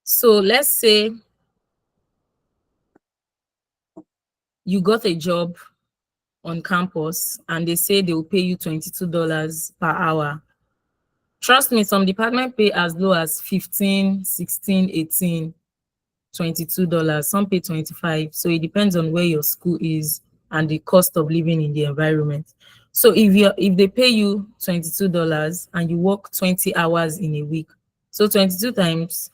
So let's say you got a job on campus and they say they will pay you $22 per hour. Trust me, some departments pay as low as 15, 16, 18, $22. Some pay 25. So it depends on where your school is and the cost of living in the environment. So if they pay you $22 and you work 20 hours in a week, so 22 times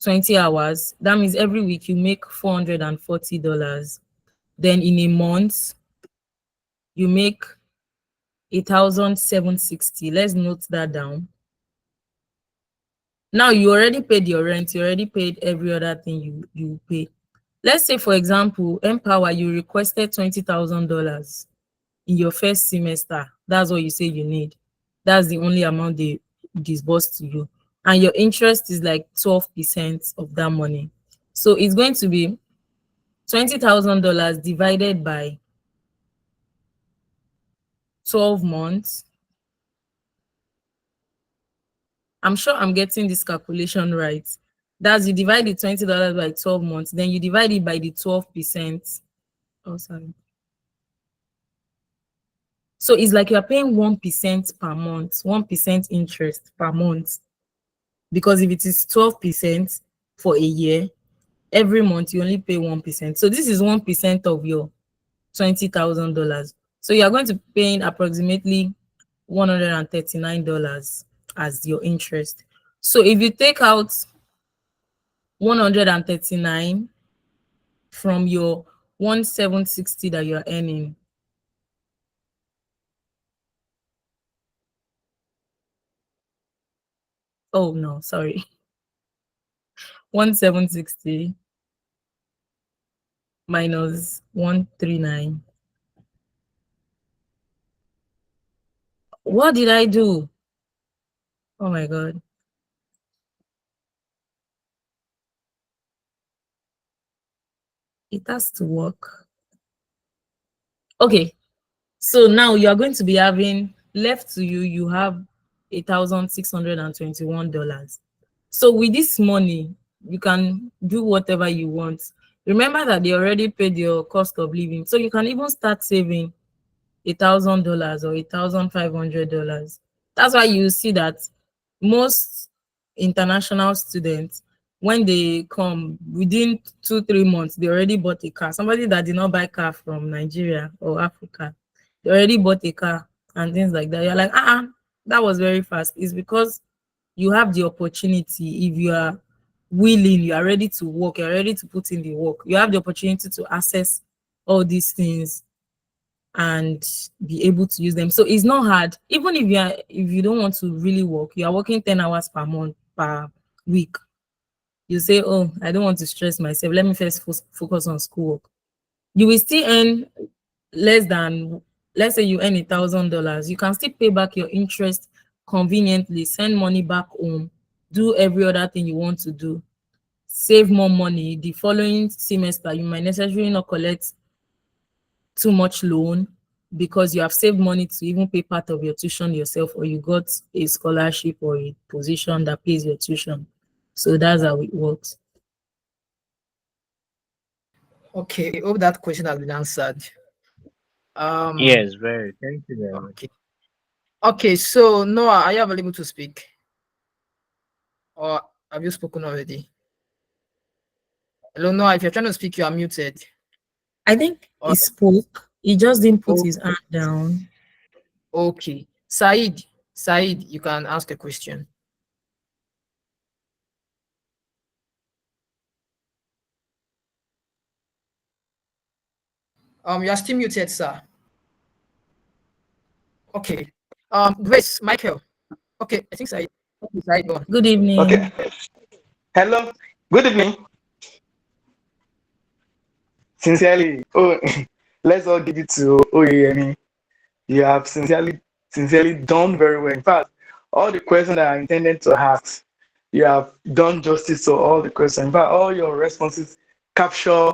20 hours, that means every week you make $440. Then in a month, you make 1,760. Let's note that down. Now you already paid your rent, you already paid every other thing you pay. Let's say, for example, Empower, you requested $20,000 in your first semester. That's what you say you need. That's the only amount they disburse to you. And your interest is like 12% of that money. So it's going to be $20,000 divided by 12 months. I'm sure I'm getting this calculation right. That's, you divide the $20 by 12 months, then you divide it by the 12%. Oh, sorry. So it's like you're paying 1% per month, 1% interest per month. Because if it is 12% for a year, every month you only pay 1%. So this is 1% of your $20,000. So you are going to be paying approximately $139 as your interest. So if you take out 139 from your 1,760 that you're earning, oh no, sorry, 1,760 minus 139, What did I do? Oh my God. It has to work. Okay. So now you are going to be having left to you, you have $1,621. So with this money, you can do whatever you want. Remember that they already paid your cost of living. So you can even start saving $1,000 or $1,500. That's why you see that most international students, when they come within 2-3 months, they already bought a car. Somebody that did not buy car from Nigeria or Africa, they already bought a car and things like that. You're like, that was very fast. It's because you have the opportunity. If you are willing, you are ready to work, you're ready to put in the work, you have the opportunity to access all these things and be able to use them. So it's not hard. Even if you don't want to really work, you are working 10 hours per month, per week. You say, oh, I don't want to stress myself. Let me first focus on schoolwork. You will still earn less than, let's say you earn $1,000. You can still pay back your interest conveniently, send money back home, do every other thing you want to do, save more money. The following semester, you might necessarily not collect too much loan because you have saved money to even pay part of your tuition yourself, or you got a scholarship or a position that pays your tuition. So that's how it works. Okay, hope that question has been answered. Yes, very. Thank you very much. Okay. Okay, so Noah, are you available to speak? Or have you spoken already? Hello, Noah, if you're trying to speak, you are muted. I think he spoke. He just didn't put his hand down. Okay. Said, you can ask a question. You are still muted, sir. Okay. Grace, Michael. Okay, I think Said. Okay, Said, go on. Good evening. Okay. Hello. Good evening. Sincerely, let's all give it to Oyeyemi. You have sincerely done very well. In fact, all the questions that I intended to ask, you have done justice to all the questions. In fact, all your responses capture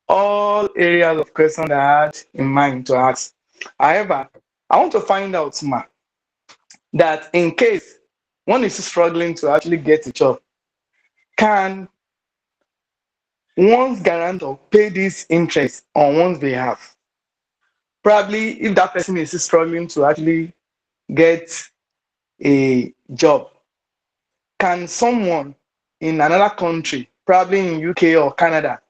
all areas of questions that I had in mind to ask. However, I want to find out, that in case one is struggling to actually get a job, can one's guarantor pay this interest on one's behalf? Probably if that person is struggling to actually get a job, can someone in another country, probably in UK or Canada,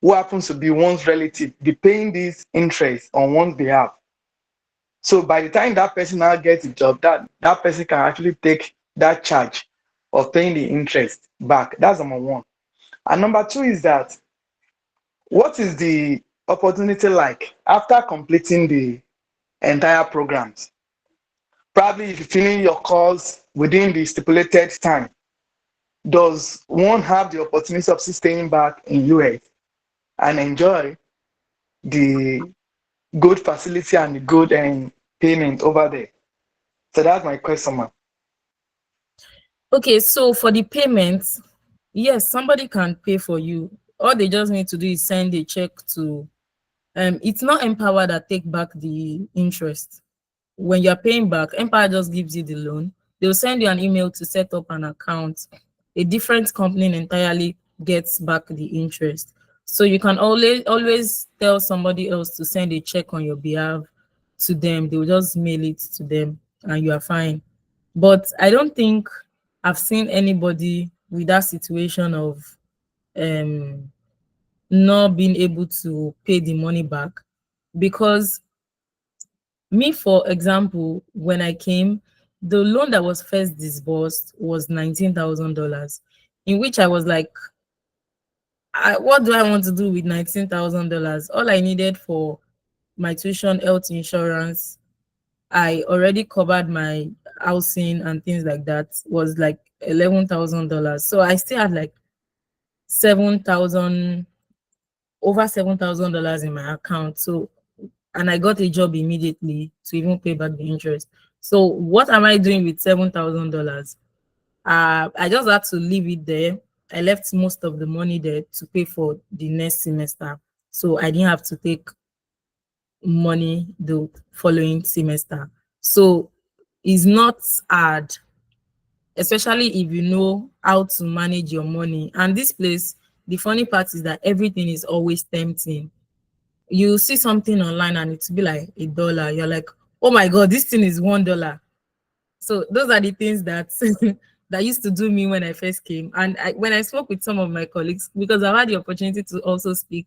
who happens to be one's relative, be paying this interest on one's behalf? So by the time that person now gets a job, that person can actually take that charge of paying the interest back. That's number one. And number two is that, what is the opportunity like after completing the entire programs? Probably if you finish your course within the stipulated time, does one have the opportunity of staying back in US and enjoy the good facility and the good payment over there? So that's my question, ma'am. Okay, so for the payments, yes, somebody can pay for you. All they just need to do is send a check to, it's not Empower that take back the interest. When you're paying back, Empire just gives you the loan. They'll send you an email to set up an account. A different company entirely gets back the interest. So you can always tell somebody else to send a check on your behalf to them. They'll just mail it to them and you are fine. But I don't think I've seen anybody with that situation of not being able to pay the money back, because me, for example, when I came, the loan that was first disbursed was $19,000, in which I was like, what do I want to do with $19,000? All I needed for my tuition, health insurance, I already covered my housing and things like that, was like $11,000. So I still had like 7,000, over $7,000 in my account. So, and I got a job immediately to even pay back the interest. So what am I doing with $7,000? I just had to leave it there. I left most of the money there to pay for the next semester. So I didn't have to take money the following semester. So it's not hard, especially if you know how to manage your money. And this place, the funny part is that everything is always tempting. You see something online and it's be like $1. You're like, oh my God, this thing is $1. So those are the things that that used to do me when I first came. And when I spoke with some of my colleagues, because I've had the opportunity to also speak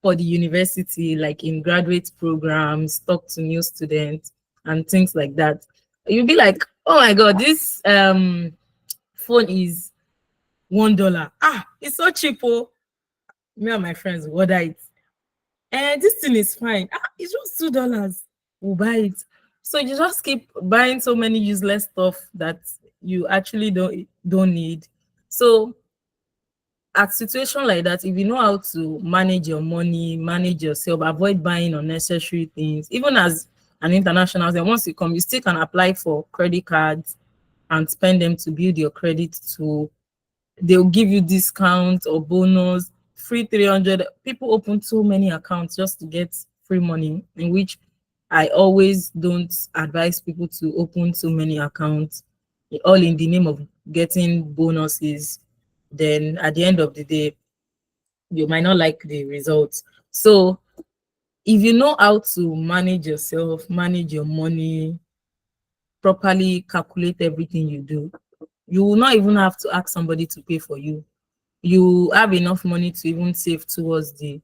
for the university, like in graduate programs, talk to new students and things like that. You'll be like, oh my God, this phone is $1. It's so cheap. Oh, me and my friends will order it. And this thing is fine. It's just $2. We'll buy it. So you just keep buying so many useless stuff that you actually don't need. So at situation like that, if you know how to manage your money, manage yourself, avoid buying unnecessary things, even as an international, then once you come, you still can apply for credit cards and spend them to build your credit to. They'll give you discount or bonus, free 300. People open so many accounts just to get free money, in which I always don't advise people to open so many accounts, all in the name of getting bonuses. Then at the end of the day, you might not like the results. So if you know how to manage yourself, manage your money, properly calculate everything you do, you will not even have to ask somebody to pay for you. You have enough money to even save towards the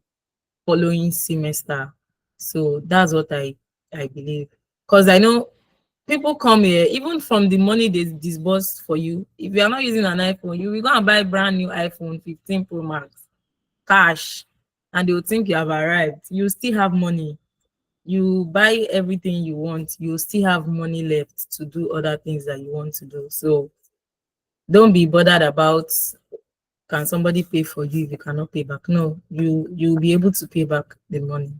following semester. So that's what I believe. Because I know people come here, even from the money they disbursed for you, if you are not using an iPhone, you will go and buy a brand new iPhone 15 Pro Max cash, and they will think you have arrived. You still have money. You buy everything you want, you still have money left to do other things that you want to do. So don't be bothered about can somebody pay for you if you cannot pay back. No, you'll be able to pay back the money.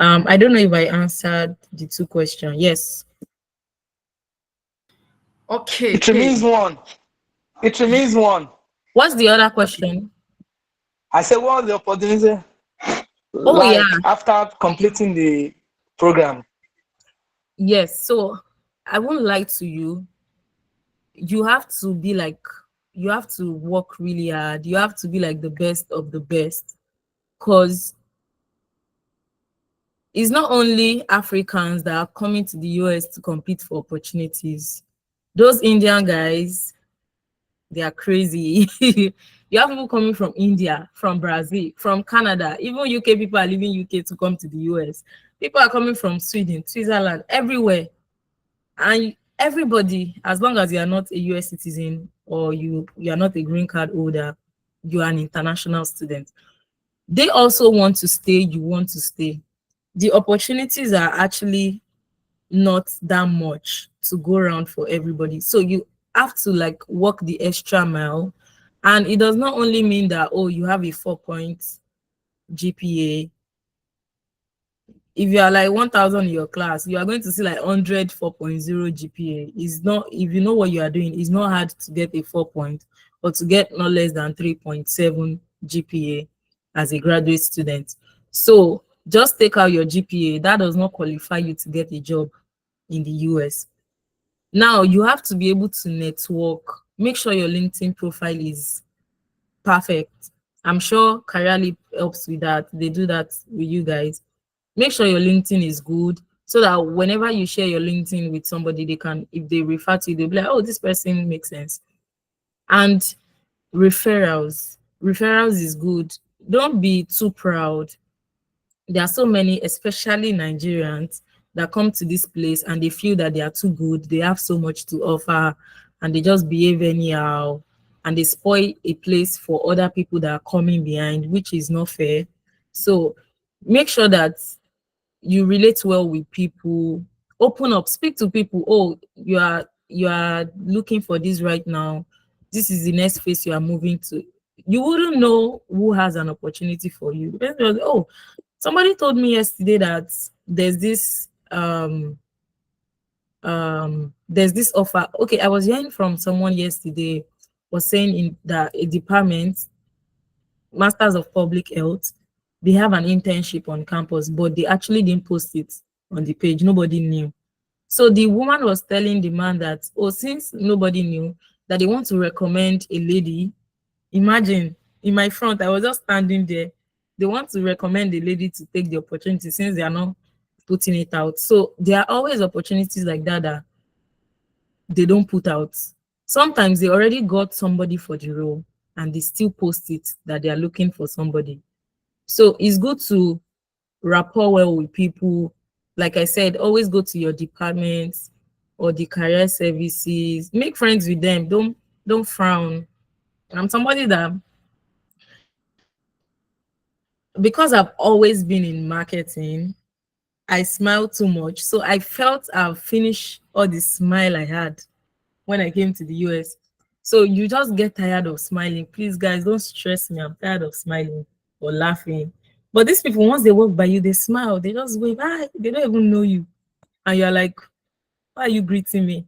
I don't know if I answered the two questions. Yes. Okay. It remains one. It remains one. What's the other question? I said, what's the opportunity Oh like yeah. after completing the program? Yes. So I won't lie to you. You have to be like, you have to work really hard. You have to be like the best of the best. Because it's not only Africans that are coming to the US to compete for opportunities. Those Indian guys, they are crazy. You have people coming from India, from Brazil, from Canada. Even UK people are leaving UK to come to the US. People are coming from Sweden, Switzerland, everywhere. And everybody, as long as you are not a US citizen or you are not a green card holder, you are an international student. They also want to stay, you want to stay. The opportunities are actually not that much to go around for everybody. So you have to like walk the extra mile. And it does not only mean that, oh, you have a 4-point GPA. If you are like 1,000 in your class, you are going to see like 100 4.0 GPA. It's not, if you know what you are doing, it's not hard to get a 4 point or to get not less than 3.7 GPA as a graduate student. So just take out your GPA. That does not qualify you to get a job in the US. Now you have to be able to network. Make sure your LinkedIn profile is perfect. I'm sure CareerLeap helps with that. They do that with you guys. Make sure your LinkedIn is good so that whenever you share your LinkedIn with somebody, they can, if they refer to you, they'll be like, oh, this person makes sense. And referrals. Referrals is good. Don't be too proud. There are so many, especially Nigerians, that come to this place and they feel that they are too good. They have so much to offer and they just behave anyhow and they spoil a place for other people that are coming behind, which is not fair. So make sure that you relate well with people, open up, speak to people. Oh, you are looking for this right now. This is the next phase you are moving to. You wouldn't know who has an opportunity for you. Oh, somebody told me yesterday that there's this there's this offer. Okay, I was hearing from someone yesterday was saying in that a department, Masters of Public Health, they have an internship on campus, but they actually didn't post it on the page. Nobody knew. So the woman was telling the man that, oh, since nobody knew, that they want to recommend a lady. Imagine, in my front, I was just standing there. They want to recommend a lady to take the opportunity since they are not putting it out. So there are always opportunities like that that they don't put out. Sometimes they already got somebody for the role and they still post it that they are looking for somebody. So it's good to rapport well with people. Like I said, always go to your department or the career services. Make friends with them. Don't frown. I'm somebody that, because I've always been in marketing, I smile too much. So I felt I've finished all the smile I had when I came to the US. So you just get tired of smiling. Please, guys, don't stress me. I'm tired of smiling or laughing. But these people, once they walk by you, they smile. They just wave. Hi. They don't even know you. And you're like, why are you greeting me?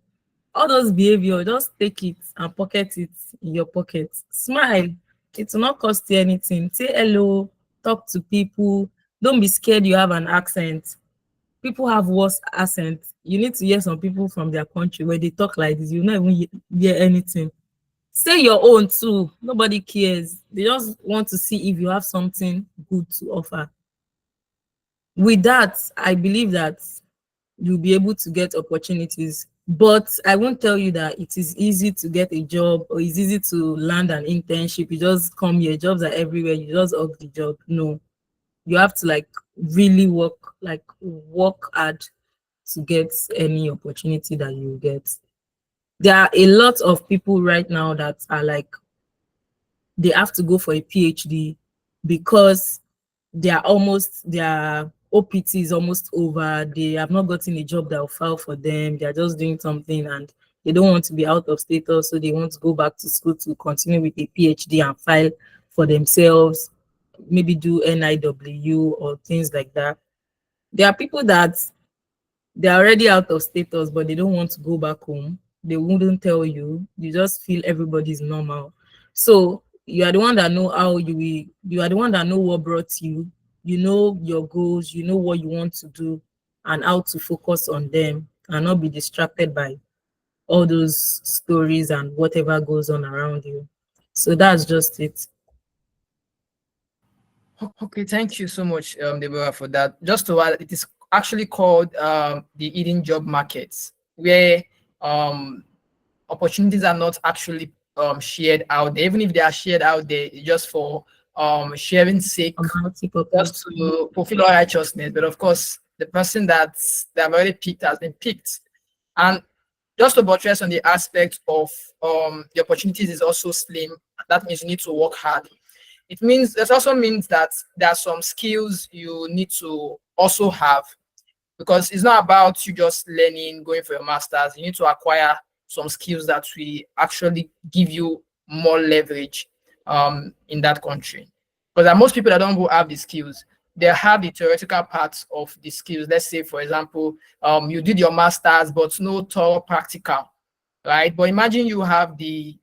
All those behavior, just take it and pocket it in your pocket. Smile. It will not cost you anything. Say hello. Talk to people. Don't be scared you have an accent. People have worse accents. You need to hear some people from their country where they talk like this. You not even hear anything. Say your own too. Nobody cares. They just want to see if you have something good to offer. With that, I believe that you'll be able to get opportunities. But I won't tell you that it is easy to get a job or it's easy to land an internship. You just come here, jobs are everywhere. You just hug the job. No, you have to like really work hard to get any opportunity that you get. There are a lot of people right now that are like, they have to go for a PhD because their OPT is almost over. They have not gotten a job that will file for them. They are just doing something and they don't want to be out of status, so they want to go back to school to continue with a PhD and file for themselves, maybe do NIW or things like that. There are people that they're already out of status, but they don't want to go back home. They wouldn't tell you. You just feel everybody's normal. So you are the one that know how you are the one that know what brought you. You know your goals, you know what you want to do and how to focus on them and not be distracted by all those stories and whatever goes on around you. So that's just it. Okay, thank you so much, Deborah, for that. Just to add, it is actually called the hidden job markets, where opportunities are not actually shared out there. Even if they are shared out there, it's just for sharing sake, just to fulfill all righteousness. But of course, the person that they have already picked has been picked. And just to buttress on the aspect of the opportunities is also slim. That means you need to work hard. It also means that there are some skills you need to also have, because it's not about you just learning, going for your masters. You need to acquire some skills that will actually give you more leverage in that country. Because most people that don't have the skills, they have the theoretical parts of the skills. Let's say, for example, you did your masters, but no thorough practical, right? But imagine you have the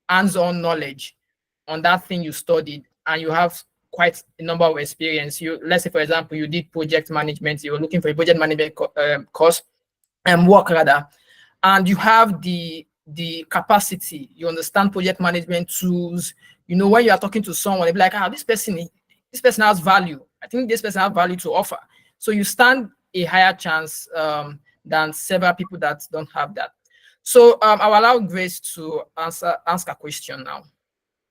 hands-on knowledge on that thing you studied, and you have quite a number of experience. Let's say, for example, you did project management. You're looking for a project management course and work rather, and you have the capacity. You understand project management tools. You know, when you are talking to someone, they'll be like, this person has value. I think this person has value to offer. So you stand a higher chance than several people that don't have that. So I'll allow Grace to ask a question now.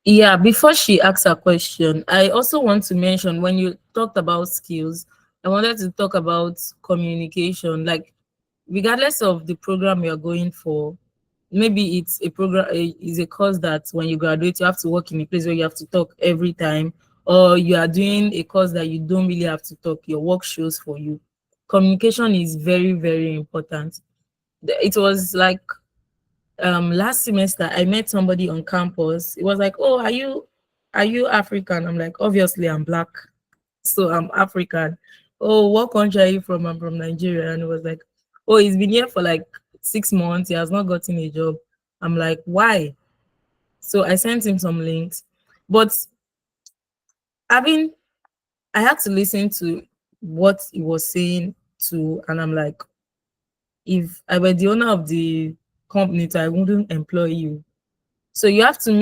Yeah, before she asks a question, I also want to mention, when you talked about skills, I wanted to talk about communication. Like, regardless of the program you're going for, maybe it's a program, is a course that when you graduate, you have to work in a place where you have to talk every time, or you are doing a course that you don't really have to talk, your work shows for you. Communication is very, very important. It was like, last semester I met somebody on campus. It was like, oh, are you African? I'm like, obviously I'm Black, so I'm African. Oh, what country are you from? I'm from Nigeria. And it was like, oh, he's been here for like 6 months, he has not gotten a job. I'm like, why? So I sent him some links. But I had to listen to what he was saying to, and I'm like, if I were the owner of the company, I wouldn't employ you. So you have to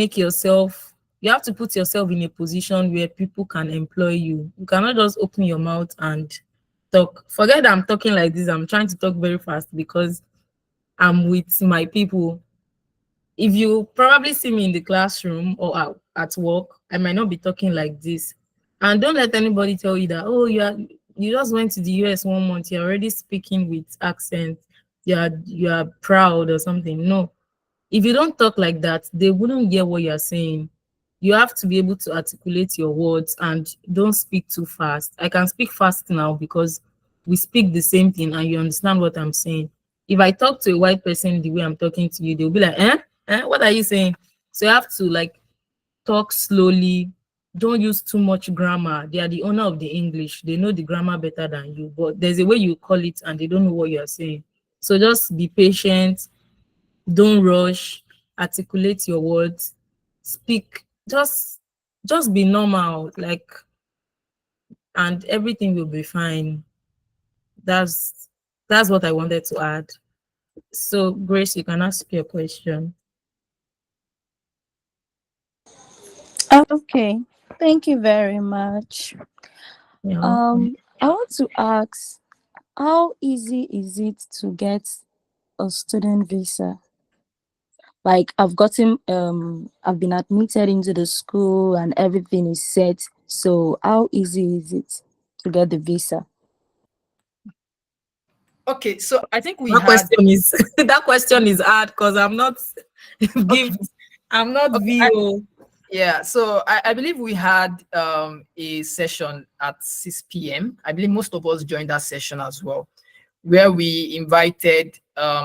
put yourself in a position where people can employ you. You cannot just open your mouth and talk. Forget that I'm talking like this. I'm trying to talk very fast because I'm with my people. If you probably see me in the classroom or out at work, I might not be talking like this. And don't let anybody tell you that, oh, you just went to the US 1 month, you're already speaking with accent, you are proud or something. No. If you don't talk like that, they wouldn't hear what you're saying. You have to be able to articulate your words and don't speak too fast. I can speak fast now because we speak the same thing and you understand what I'm saying. If I talk to a white person the way I'm talking to you, they'll be like, what are you saying? So you have to like talk slowly. Don't use too much grammar. They are the owner of the English. They know the grammar better than you, but there's a way you call it and they don't know what you're saying. So just be patient. Don't rush. Articulate your words. Speak. Just be normal, like, and everything will be fine. That's what I wanted to add. So Grace, you can ask your question. Okay, thank you very much. Yeah. I want to ask, how easy is it to get a student visa? Like I've been admitted into the school and everything is set. So how easy is it to get the visa? Okay, so I think we That had question is that question is hard because I'm not Okay. I'm not Okay, VO. yeah, so I believe we had a session at 6 p.m. I believe most of us joined that session as well, where we invited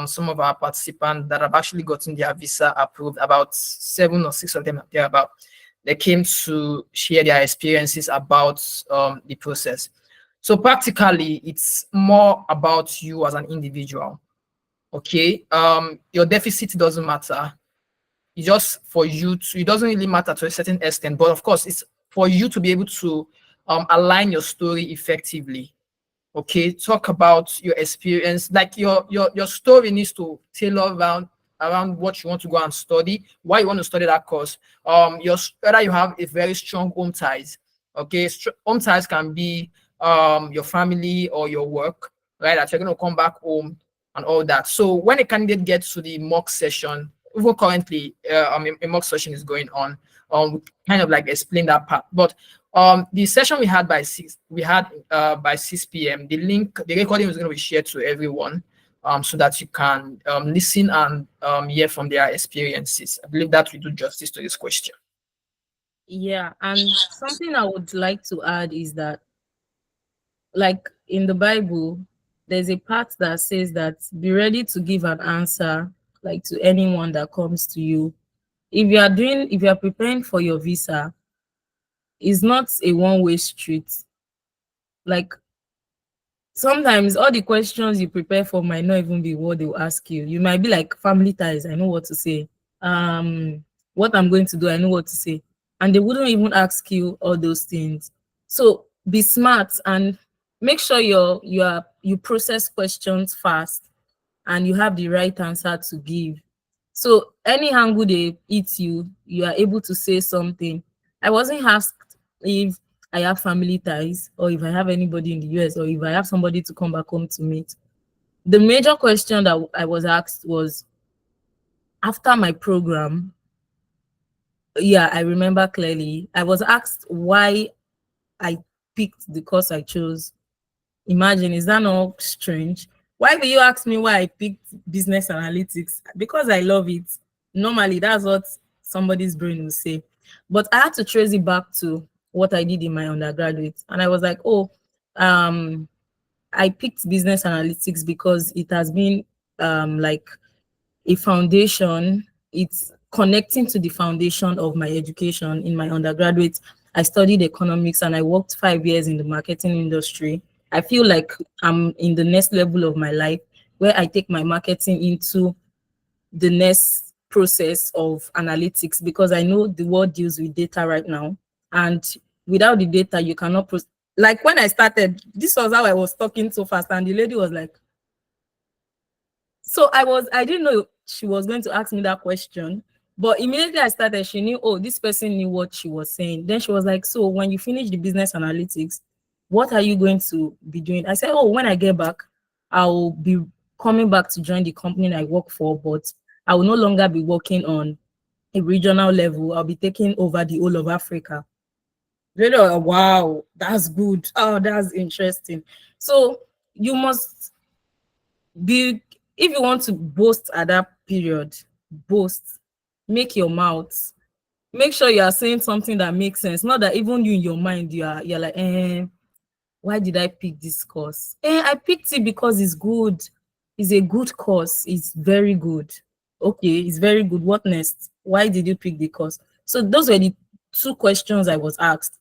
some of our participants that have actually gotten their visa approved, about 7 or 6 of them thereabout. They came to share their experiences about the process. So practically, it's more about you as an individual. Okay, your deficit doesn't matter. It's just for you to, it doesn't really matter to a certain extent, but of course, it's for you to be able to align your story effectively. Okay, talk about your experience, like your story needs to tailor around what you want to go and study, why you want to study that course. Whether you have a very strong home ties. Okay, home ties can be your family or your work, right? That you're going to come back home and all that. So when a candidate gets to the mock session, even currently, a mock session is going on. We kind of like explain that part, but the session we had by 6 p.m. The recording is going to be shared to everyone, so that you can listen and hear from their experiences. I believe that will do justice to this question. Yeah, and something I would like to add is that, like in the Bible, there's a part that says that be ready to give an answer, like to anyone that comes to you. If you are preparing for your visa, it's not a one-way street. Like sometimes all the questions you prepare for might not even be what they'll ask you. You might be like, family ties, I know what to say. What I'm going to do, I know what to say. And they wouldn't even ask you all those things. So be smart and make sure you process questions fast and you have the right answer to give. So any angle they eat you, you are able to say something. I wasn't asked if I have family ties or if I have anybody in the US or if I have somebody to come back home to meet. The major question that I was asked was, after my program, yeah, I remember clearly, I was asked why I picked the course I chose. Imagine, is that not strange? Why will you ask me why I picked business analytics? Because I love it. Normally, that's what somebody's brain will say. But I had to trace it back to what I did in my undergraduate. And I was like, oh, I picked business analytics because it has been like a foundation. It's connecting to the foundation of my education in my undergraduate. I studied economics and I worked 5 years in the marketing industry. I feel like I'm in the next level of my life where I take my marketing into the next process of analytics, because I know the world deals with data right now. And without the data, you cannot like when I started, this was how I was talking so fast, and the lady was like, so I didn't know she was going to ask me that question. But immediately I started, she knew, oh, this person knew what she was saying. Then she was like, so when you finish the business analytics, what are you going to be doing? I said, oh, when I get back, I'll be coming back to join the company I work for, but I will no longer be working on a regional level. I'll be taking over the whole of Africa. Really, wow, that's good. Oh, that's interesting. So you must be, if you want to boast at that period, boast, make your mouth. Make sure you are saying something that makes sense. Not that even you in your mind, you're like, why did I pick this course? I picked it because it's good. It's a good course. It's very good. Okay, it's very good. What next? Why did you pick the course? So those were the two questions I was asked.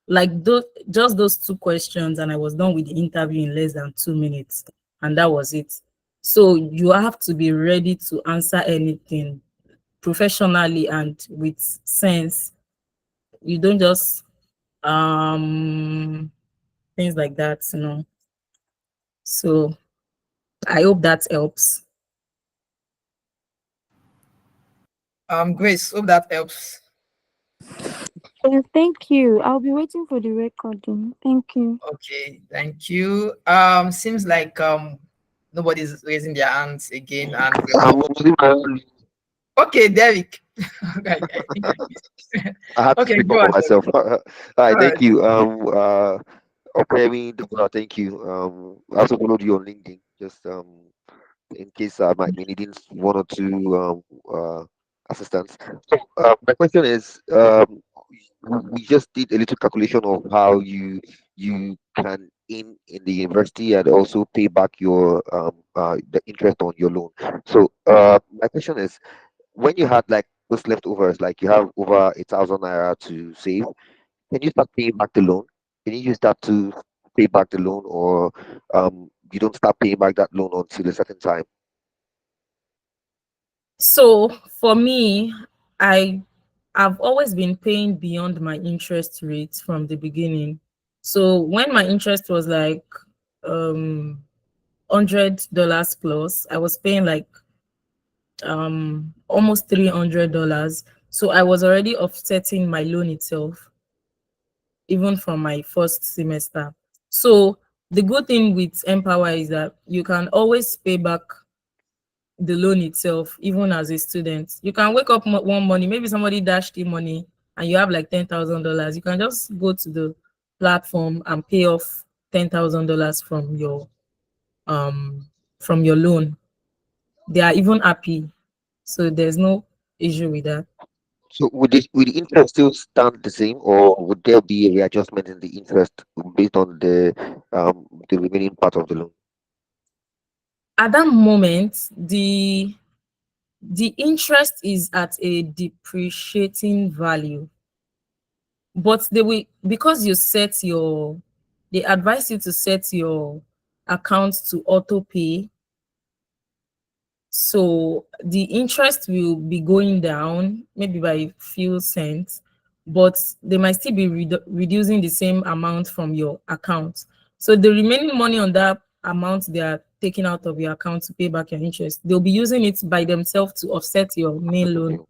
Like just those two questions, and I was done with the interview in less than 2 minutes. And that was it. So you have to be ready to answer anything professionally and with sense. You don't just things like that, you know. So I hope that helps. Grace, hope that helps. Thank you. I'll be waiting for the recording. Thank you. Okay, thank you. Seems like nobody's raising their hands again, and okay, Derek. Okay, I think I have to okay, speak go up for on. myself. All right, All right. thank you. Okay, Deborah, thank you. I also followed you on LinkedIn, just in case I might be needing one or two assistance. So my question is, we just did a little calculation of how you can in the university and also pay back your the interest on your loan. So my question is, when you had like those leftovers, like you have over 1,000 naira to save, can you start paying back the loan? Can you use that to pay back the loan, or you don't start paying back that loan until a certain time? So for me, I've always been paying beyond my interest rates from the beginning. So when my interest was like $100 plus, I was paying like almost $300. So I was already offsetting my loan itself, even from my first semester. So the good thing with Empower is that you can always pay back the loan itself, even as a student. You can wake up one morning, maybe somebody dashed you money and you have like $10,000. You can just go to the platform and pay off $10,000 from your loan. They are even happy. So there's no issue with that. So would the interest still stand the same, or would there be a readjustment in the interest based on the remaining part of the loan? At that moment, the interest is at a depreciating value, but they will, because you set your, they advise you to set your account to auto pay. So the interest will be going down maybe by a few cents, but they might still be reducing the same amount from your account. So the remaining money on that amount they are taking out of your account to pay back your interest, they'll be using it by themselves to offset your main loan.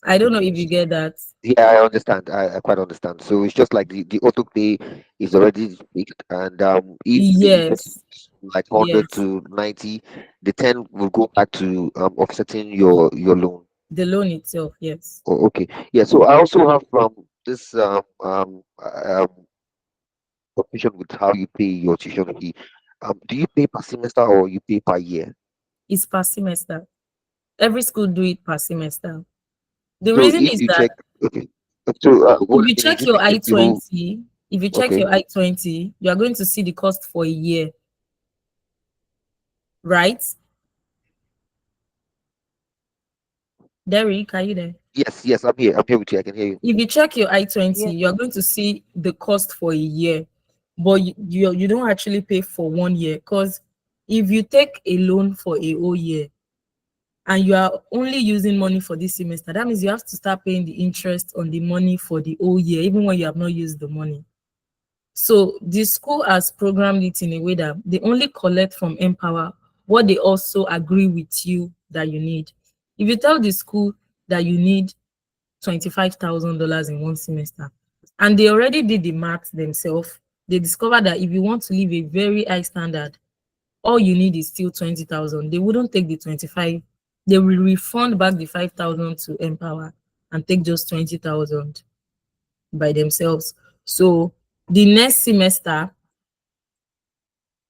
I don't know if you get that. Yeah, I understand. I quite understand. So it's just like the auto pay is already fixed, and if the interest Yes. is like 100 Yes. to 90, the 10 will go back to offsetting your loan. The loan itself, yes. Oh, okay. Yeah. So I also have this confusion with how you pay your tuition fee. Do you pay per semester or you pay per year? It's per semester. Every school do it per semester. The So reason if is you that check, okay. So what if I you mean is, check if your you will, I-20, if you check okay. your I-20, you are going to see the cost for a year, right? Derek, are you there? Yes, I'm here. I'm here with you. I can hear you. If you check your I-20, Yes. you are going to see the cost for a year, but you don't actually pay for 1 year, because if you take a loan for a whole year and you are only using money for this semester, that means you have to start paying the interest on the money for the whole year, even when you have not used the money. So the school has programmed it in a way that they only collect from Empower what they also agree with you that you need. If you tell the school that you need $25,000 in one semester, and they already did the math themselves, they discovered that if you want to live a very high standard, all you need is still 20,000. They wouldn't take the 25. They will refund back the 5,000 to Empower and take just 20,000 by themselves. So the next semester,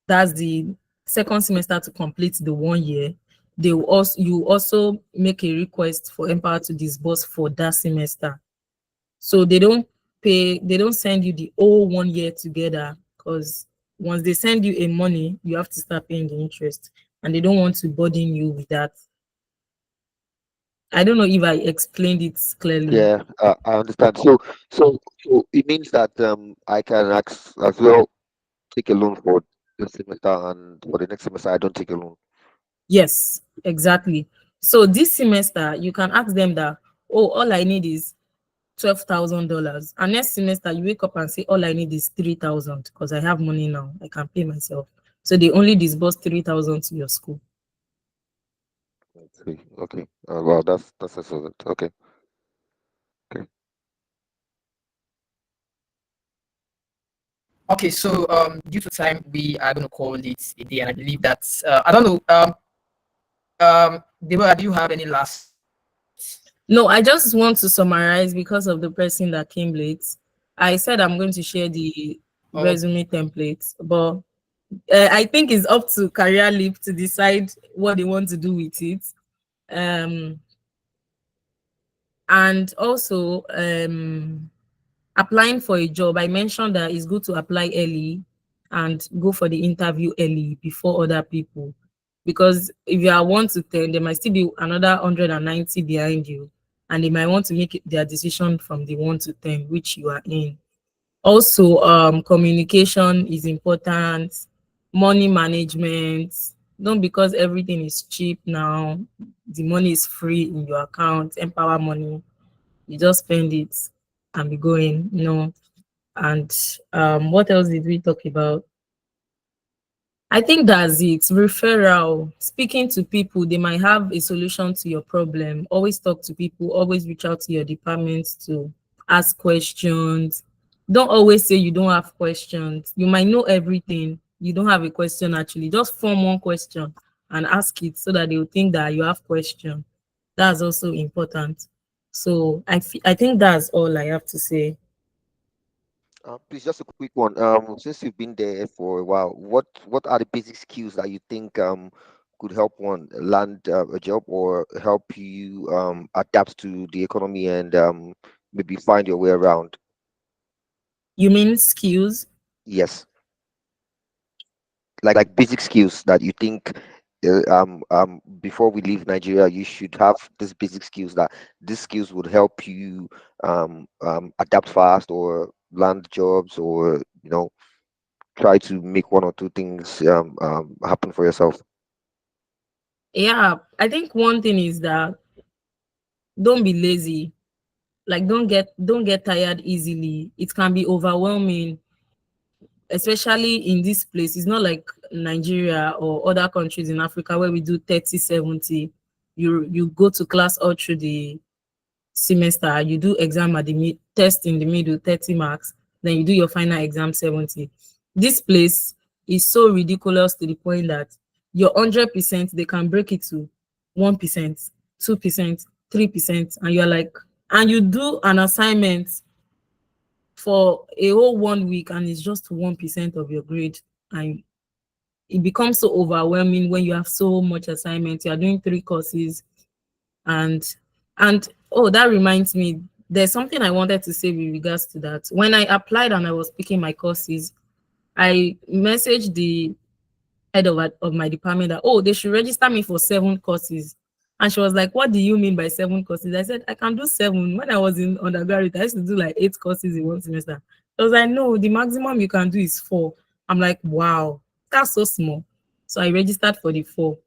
that's the second semester to complete the 1 year, they will also, you also make a request for Empower to disburse for that semester. So they don't send you the whole 1 year together, because once they send you a money, you have to start paying the interest, and they don't want to burden you with that. I don't know if I explained it clearly. Yeah, I understand. So it means that I can as well take a loan for this semester, and for the next semester I don't take a loan. Yes, exactly. So this semester you can ask them that, oh, all I need is $12,000, and next semester you wake up and say, all I need is 3,000 because I have money now, I can pay myself. So they only disburse 3,000 to your school. Okay. Well, that's excellent. Okay. Okay, so due to time, we are going to call it a day, and I believe that I don't know. Deborah, do you have any last? No, I just want to summarize because of the person that came late. I said I'm going to share the resume template, but I think it's up to CareerLeap to decide what they want to do with it. And also, applying for a job, I mentioned that it's good to apply early and go for the interview early before other people, because if you are 1 to 10, there might still be another 190 behind you, and they might want to make their decision from the 1 to 10 which you are in. Also, communication is important, money management. Don't, because everything is cheap now, the money is free in your account, Empower money, you just spend it and be going, And what else did we talk about? I think that's it. Referral, speaking to people, they might have a solution to your problem. Always talk to people, always reach out to your departments to ask questions. Don't always say you don't have questions. You might know everything. You don't have a question actually. Just form one question and ask it so that they will think that you have question. That's also important. So I think that's all I have to say. Please, just a quick one. Since you've been there for a while, what are the basic skills that you think could help one land a job, or help you adapt to the economy and maybe find your way around? You mean skills? Yes, like basic skills that you think before we leave Nigeria, you should have these basic skills, that these skills would help you adapt fast or land jobs, or try to make one or two things happen for yourself. Yeah, I think one thing is that don't be lazy. Like don't get tired easily. It can be overwhelming, especially in this place. It's not like Nigeria or other countries in Africa where we do 30-70. You go to class all through the semester, you do exam at the test in the middle, 30 marks, then you do your final exam, 70. This place is so ridiculous to the point that your 100%, they can break it to 1%, 2%, 3%, and you're like, and you do an assignment for a whole 1 week and it's just 1% of your grade, and it becomes so overwhelming when you have so much assignment. You are doing 3 courses, and oh, that reminds me, there's something I wanted to say with regards to that. When I applied and I was picking my courses, I messaged the head of my department that, oh, they should register me for 7 courses. And she was like, what do you mean by 7 courses? I said, I can do 7. When I was in undergraduate, I used to do like 8 courses in one semester. I was like, no, the maximum you can do is 4. I'm like, wow, that's so small. So I registered for the 4.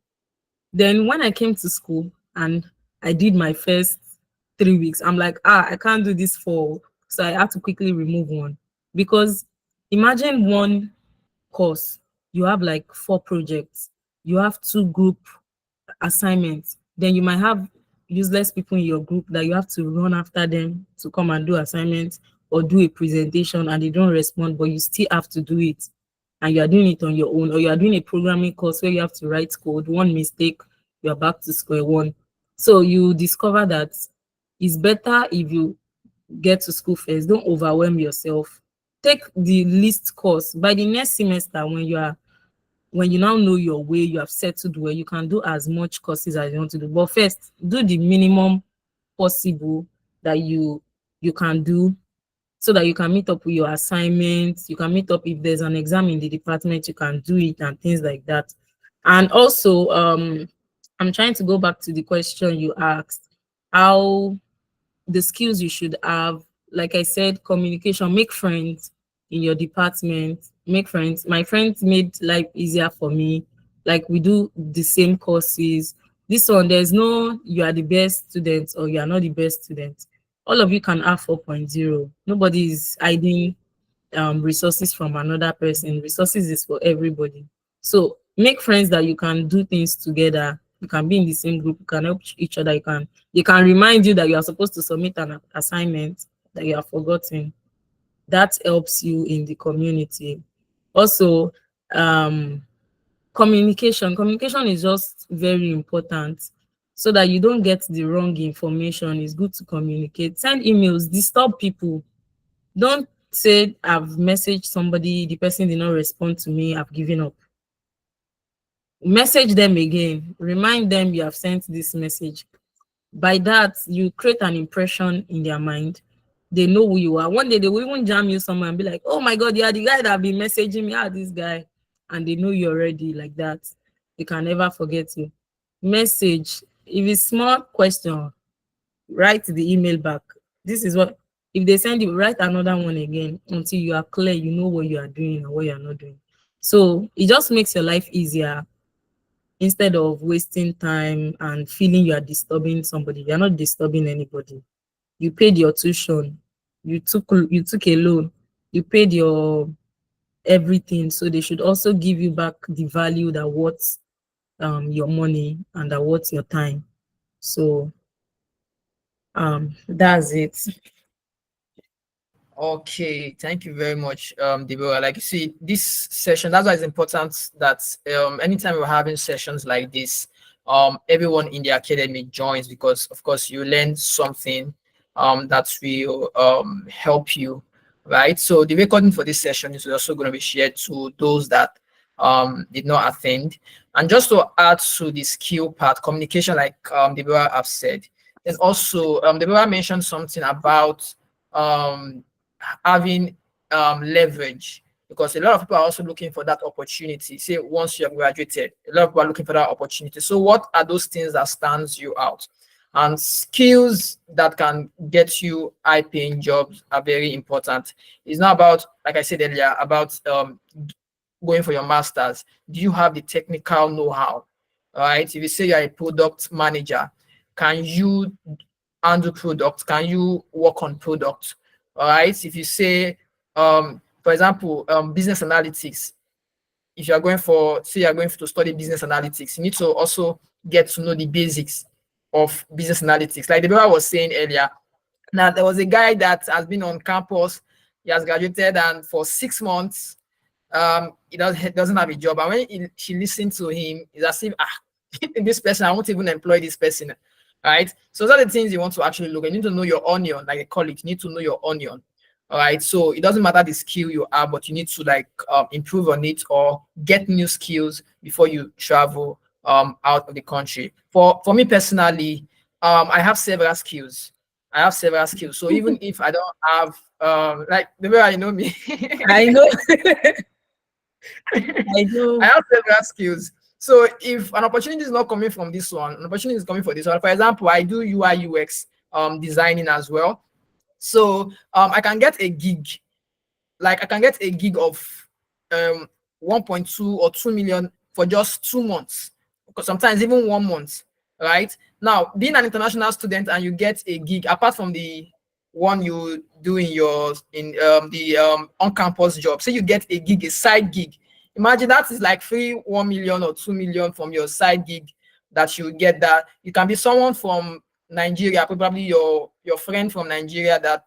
Then when I came to school and I did my first 3 weeks, I'm like, I can't do this 4. So I had to quickly remove one. Because imagine one course, you have like 4 projects, you have 2 group assignments, then you might have useless people in your group that you have to run after them to come and do assignments or do a presentation, and they don't respond, but you still have to do it, and you are doing it on your own, or you are doing a programming course where you have to write code. One mistake, you are back to square one. So you discover that it's better if you get to school first. Don't overwhelm yourself. Take the least course. By the next semester, when you now know your way, you have settled where you can do as much courses as you want to do. But first, do the minimum possible that you can do, so that you can meet up with your assignments. You can meet up if there's an exam in the department, you can do it and things like that. And also, I'm trying to go back to the question you asked, how the skills you should have. Like I said, communication, make friends in your department, make friends. My friends made life easier for me. Like, we do the same courses. This one, there's no you are the best student or you are not the best student. All of you can have 4.0. Nobody is hiding resources from another person. Resources is for everybody. So make friends that you can do things together. You can be in the same group. You can help each other. You can remind you that you are supposed to submit an assignment that you have forgotten. That helps you in the community. Also, communication. Communication is just very important, so that you don't get the wrong information. It's good to communicate. Send emails. Disturb people. Don't say, I've messaged somebody, the person did not respond to me, I've given up. Message them again. Remind them you have sent this message. By that, you create an impression in their mind. They know who you are. One day they will even jam you somewhere and be like, oh my God, you are the guy that have been messaging me. This guy. And they know you already, like that. They can never forget you. Message. If it's small question, write the email back. This is what, if they send you, write another one again until you are clear, you know what you are doing and what you are not doing. So it just makes your life easier, instead of wasting time and feeling you are disturbing somebody. You're not disturbing anybody. You paid your tuition, you took a loan, you paid your everything. So they should also give you back the value that worth your money and that worth your time. So that's it. Okay, thank you very much, Deborah. Like you see, this session, that's why it's important that anytime we're having sessions like this, everyone in the academy joins, because of course you learn something that will help you, right? So the recording for this session is also going to be shared to those that did not attend. And just to add to the skill part, communication, like Deborah have said, and also Deborah mentioned something about having leverage, because a lot of people are also looking for that opportunity. Say once you have graduated, a lot of people are looking for that opportunity. So what are those things that stands you out? And skills that can get you high-paying jobs are very important. It's not about, like I said earlier, about going for your master's. Do you have the technical know-how? All right. If you say you're a product manager, can you handle product? Can you work on product? All right. If you say, for example, business analytics, if you're going for, say you're going to study business analytics, you need to also get to know the basics of business analytics. Like Deborah was saying earlier, now there was a guy that has been on campus, he has graduated, and for 6 months, he doesn't have a job. And when she listened to him, it's as if, this person, I won't even employ this person. Right. So those are the things you want to actually look at. You need to know your onion, like a colleague. You need to know your onion. All right. So it doesn't matter the skill you have, but you need to like improve on it or get new skills before you travel out of the country. For me personally, I have several skills. So even if I don't have like the way I know me, I know. I know. I have several skills. So if an opportunity is not coming from this one, an opportunity is coming for this one. For example, I do UI UX designing as well. So I can get a gig, like I can get a gig of 1.2 or 2 million for just 2 months, because sometimes even 1 month, right? Now, being an international student and you get a gig, apart from the one you do in your the on-campus job, say you get a gig, a side gig. Imagine that is like free 1 million or 2 million from your side gig that you get. That you can be someone from Nigeria, probably your friend from Nigeria, that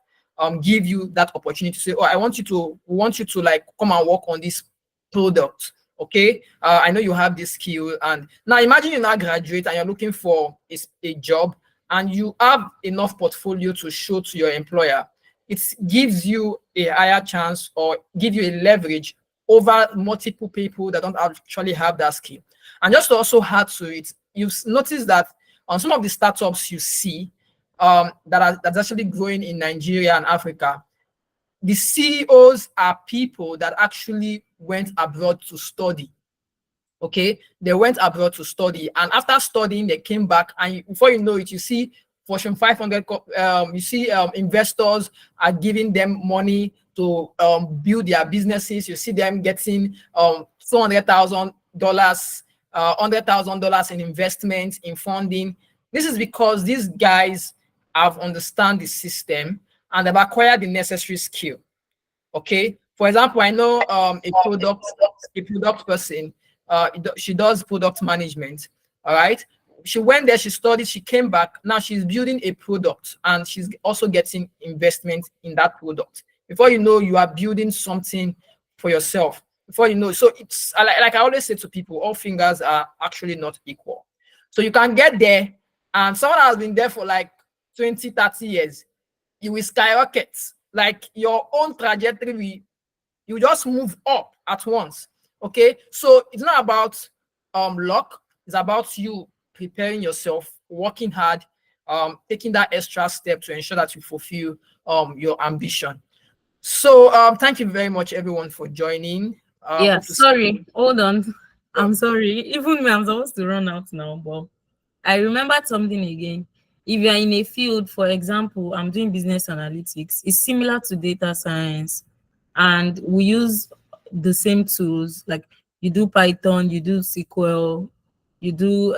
give you that opportunity to say, oh, we want you to like come and work on this product. Okay, I know you have this skill. And now imagine you now graduate and you're looking for a job, and you have enough portfolio to show to your employer. It gives you a higher chance, or give you a leverage over multiple people that don't actually have that skill. And just to also add to it, you've noticed that on some of the startups you see that's actually growing in Nigeria and Africa, the CEOs are people that actually went abroad to study. Okay, they went abroad to study, and after studying, they came back, and before you know it, you see Fortune 500. You see investors are giving them money to build their businesses. You see them getting $200,000, $100,000 in investment, in funding. This is because these guys have understand the system and have acquired the necessary skill. Okay, for example, I know a product person. She does product management. All right, she went there, she studied, she came back. Now she's building a product, and she's also getting investment in that product. Before you know, you are building something for yourself. Before you know, so it's like I always say to people, all fingers are actually not equal. So you can get there, and someone has been there for like 20, 30 years, you will skyrocket. Like your own trajectory, you just move up at once. Okay, so it's not about luck, it's about you preparing yourself, working hard, taking that extra step to ensure that you fulfill your ambition. So thank you very much everyone for joining. Yeah, sorry, hold on. I'm sorry. Even me, I'm supposed to run out now, but I remembered something again. If you're in a field, for example, I'm doing business analytics, it's similar to data science, and we use the same tools. Like you do Python, you do SQL, you do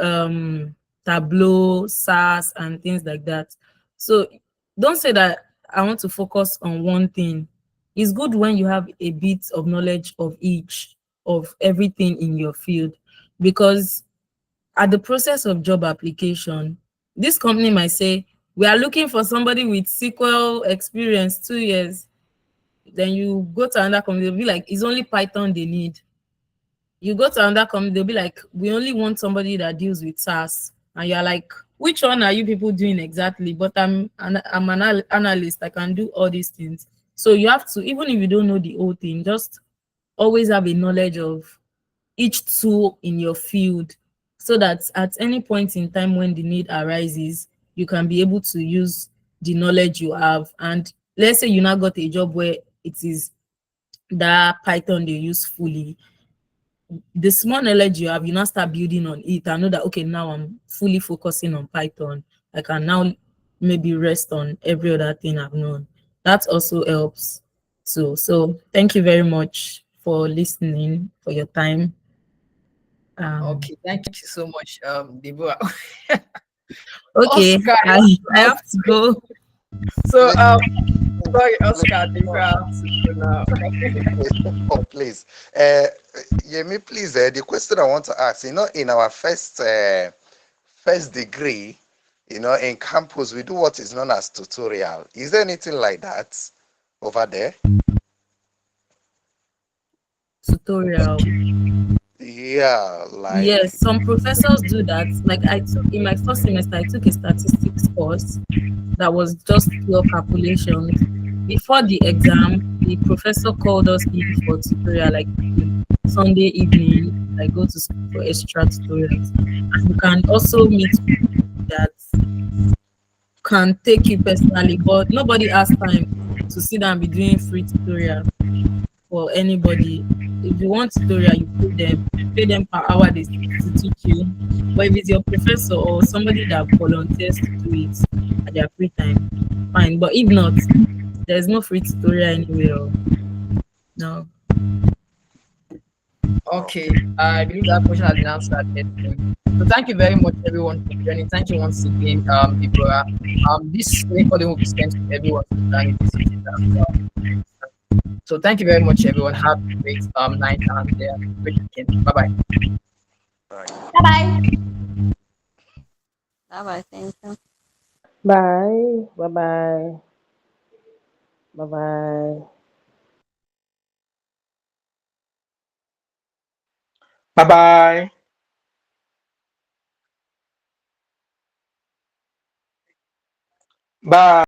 Tableau, SAS, and things like that. So don't say that I want to focus on one thing. It's good when you have a bit of knowledge of each, of everything in your field, because at the process of job application, this company might say, we are looking for somebody with SQL experience, 2 years. Then you go to another company, they'll be like, it's only Python they need. You go to another company, they'll be like, we only want somebody that deals with SAS. And you're like, which one are you people doing exactly? But I'm an analyst, I can do all these things. So you have to, even if you don't know the whole thing, just always have a knowledge of each tool in your field, so that at any point in time when the need arises, you can be able to use the knowledge you have. And let's say you now got a job where it is that Python they use fully, the small knowledge you have, you now start building on it and know that, okay, now I'm fully focusing on Python. I can now maybe rest on every other thing I've known. That also helps too. So thank you very much for listening, for your time. Okay, thank you so much, Deborah. Okay, Oscar, I have to go. So, sorry, Oscar, Deborah, I have to go now. Oh, please. Yemi, please, the question I want to ask, in our first degree, in campus, we do what is known as tutorial. Is there anything like that over there? Tutorial. Yeah, like yes, some professors do that. Like I took in my first semester, I took a statistics course that was just pure calculations. Before the exam, the professor called us in for tutorial, like Sunday evening. I go to school for extra tutorials. And you can also meet people that can take you personally, but nobody has time to sit down and be doing free tutorial for anybody. If you want tutorial, you pay them per hour to teach you. But if it's your professor or somebody that volunteers to do it at their free time, fine. But if not, there's no free tutorial anywhere. No. Okay, I believe that question has been answered. So thank you very much, everyone, for joining. Thank you once again, Deborah. This recording will be sent to everyone in the city. So thank you very much, everyone. Have a great night and great weekend. Bye bye. Bye bye. Bye bye. Thank you. Bye. Bye bye. Bye bye. Bye bye. Bye.